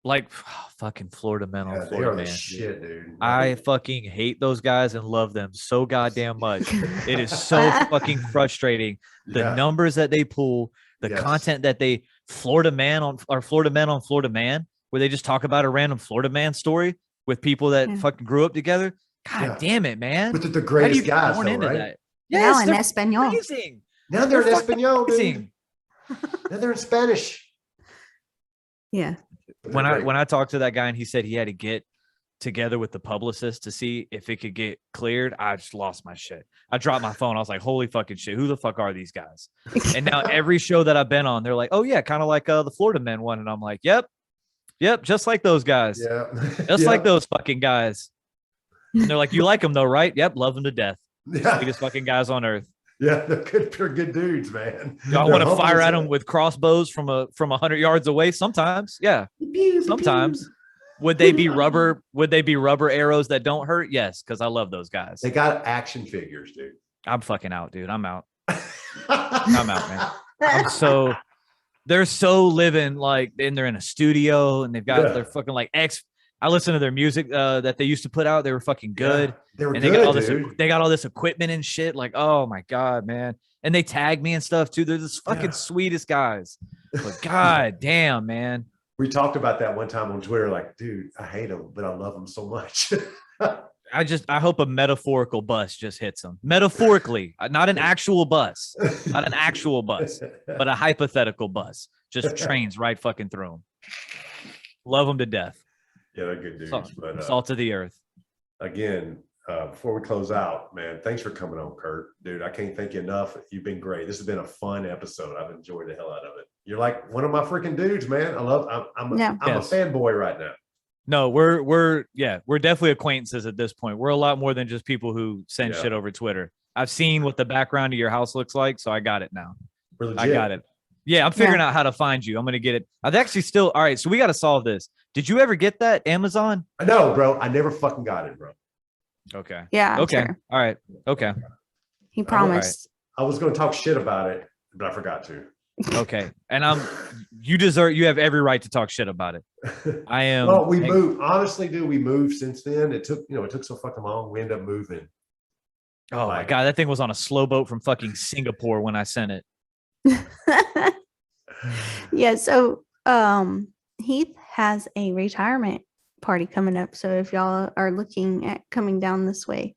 Like fucking Florida Men on Yeah, they Florida are Man. the shit, dude. I fucking hate those guys and love them so goddamn much. It is so fucking frustrating. The numbers that they pull, the content that they Florida Men on Florida Man, where they just talk about a random Florida Man story with people that fucking grew up together. God damn it, man. But they're the greatest guys, born though, into right? that? Now Yes, in they're Espanol. amazing. Now they're in They're Espanol, dude. Amazing. Now they're in Spanish. Yeah. When I talked to that guy and he said he had to get together with the publicist to see if it could get cleared, I just lost my shit. I dropped my phone. I was like, holy fucking shit, who the fuck are these guys? And now every show that I've been on, they're like, oh yeah, kind of like the Florida Men one. And I'm like, yep, just like those guys. Yeah. Just like those fucking guys. And they're like, you like them though, right? Yep, love them to death. Yeah. Sweetest fucking guys on earth. Yeah, they're good dudes, man. Y'all want to fire at them with crossbows from 100 yards away? Sometimes, yeah. Sometimes. Would they be rubber arrows that don't hurt? Yes, because I love those guys. They got action figures, dude. I'm fucking out, dude. I'm out. I'm out, man. They're so living like, and they're in a studio and they've got their fucking like I listen to their music that they used to put out. They were fucking good. Yeah, they were And good, they got all this, dude. they got all this equipment and shit. Like, oh my God, man. And they tag me and stuff too. They're the fucking sweetest guys. But God damn, man. We talked about that one time on Twitter. Like, dude, I hate them, but I love them so much. I hope a metaphorical bus just hits them. Metaphorically, not an actual bus, not an actual bus, but a hypothetical bus just trains right fucking through them. Love them to death. Yeah, they're good dudes. But Salt of the earth. again, before we close out, man, thanks for coming on, Curt. Dude, I can't thank you enough. You've been great. This has been a fun episode. I've enjoyed the hell out of it. You're like one of my freaking dudes, man. I'm a fanboy right now. No, we're definitely acquaintances at this point. We're a lot more than just people who send shit over Twitter. I've seen what the background of your house looks like, so I got it now. I got it. Yeah, I'm figuring out how to find you. I'm gonna get it. I've actually still all right. So we got to solve this. Did you ever get that Amazon? No, bro. I never fucking got it, bro. Okay. Yeah. Okay. Sure. All right. Okay. He promised. I was going to talk shit about it, but I forgot to. Okay. And you have every right to talk shit about it. I am. Well, we moved. Honestly, dude, we moved since then. It took so fucking long. We ended up moving. Oh my God. That thing was on a slow boat from fucking Singapore when I sent it. Yeah. So, Heath has a retirement party coming up. So if y'all are looking at coming down this way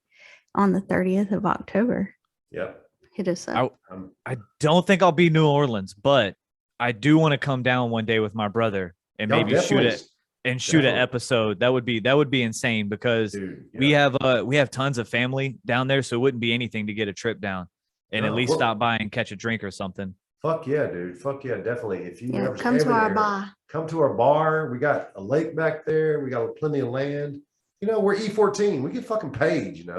on the 30th of October, yep, hit us up. I don't think I'll be New Orleans, but I do want to come down one day with my brother and maybe shoot an episode. That would be insane because dude, we have tons of family down there, so it wouldn't be anything to get a trip down and at least stop by and catch a drink or something. Fuck yeah, dude. Fuck yeah, definitely. If you ever come to our bar. Come to our bar. We got a lake back there. We got plenty of land. We're E14. We get fucking paid,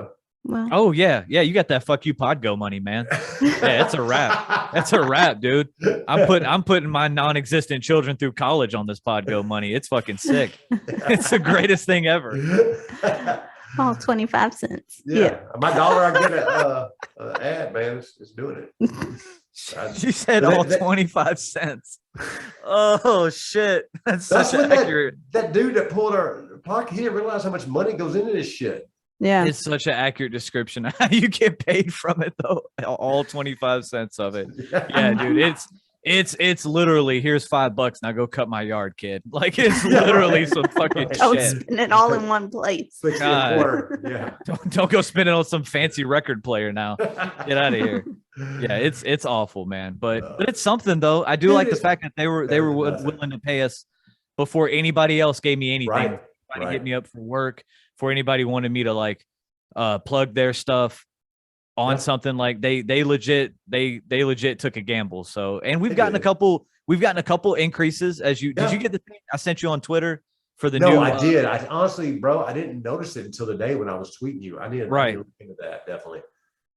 Well, oh yeah. You got that fuck you Podgo money, man. Yeah, it's a wrap. That's a wrap, dude. I'm putting my non-existent children through college on this Podgo money. It's fucking sick. It's the greatest thing ever. All 25 cents. Yeah. My dollar I get an ad, man. It's doing it. She said all 25 cents. Oh shit. That's such accurate. That dude that pulled our pocket, he didn't realize how much money goes into this shit. Yeah. It's such an accurate description. How you get paid from it though. All 25 cents of it. Yeah, dude. It's literally here's $5. Now go cut my yard, kid. Like it's literally some fucking Don't shit. spend it all in one place. Yeah. Don't go spend it on some fancy record player now. Get out of here. Yeah, it's awful, man. But it's something though. I do like the fact that they were willing to pay us before anybody else gave me anything. Right. To get me up for work, for anybody wanted me to like plug their stuff on something. Like they legit took a gamble. So and we've gotten a couple increases as you did you get the thing I sent you on Twitter for the new? No, I did. I honestly, bro, I didn't notice it until the day when I was tweeting you. I need to look into that, definitely.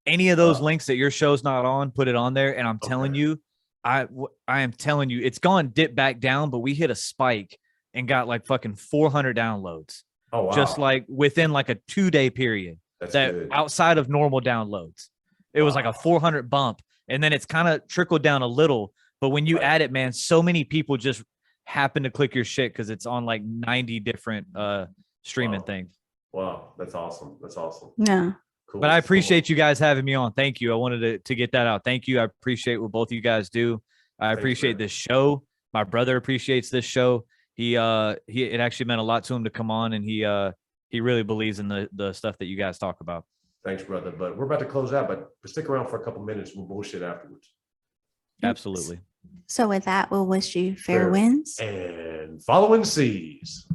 Any of those links that your show's not on, put it on there. And I'm telling you, I am telling you, it's gone dip back down, but we hit a spike and got like fucking 400 downloads. Oh, wow. Just like within like a 2-day period. That's that good. Outside of normal downloads. It was like a 400 bump. And then it's kind of trickled down a little. But when you add it, man, so many people just happen to click your shit because it's on like 90 different streaming things. Wow, that's awesome. That's awesome. Yeah. Cool. But I appreciate you guys having me on. Thank you. I wanted to get that out. Thank you. I appreciate what both of you guys do. I appreciate this show. My brother appreciates this show. It actually meant a lot to him to come on, and he really believes in the stuff that you guys talk about. Thanks, brother. But we're about to close out, but stick around for a couple minutes. We'll bullshit afterwards. Absolutely. So with that, we'll wish you fair winds and following seas.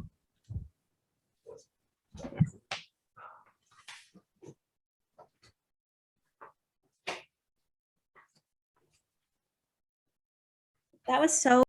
That was so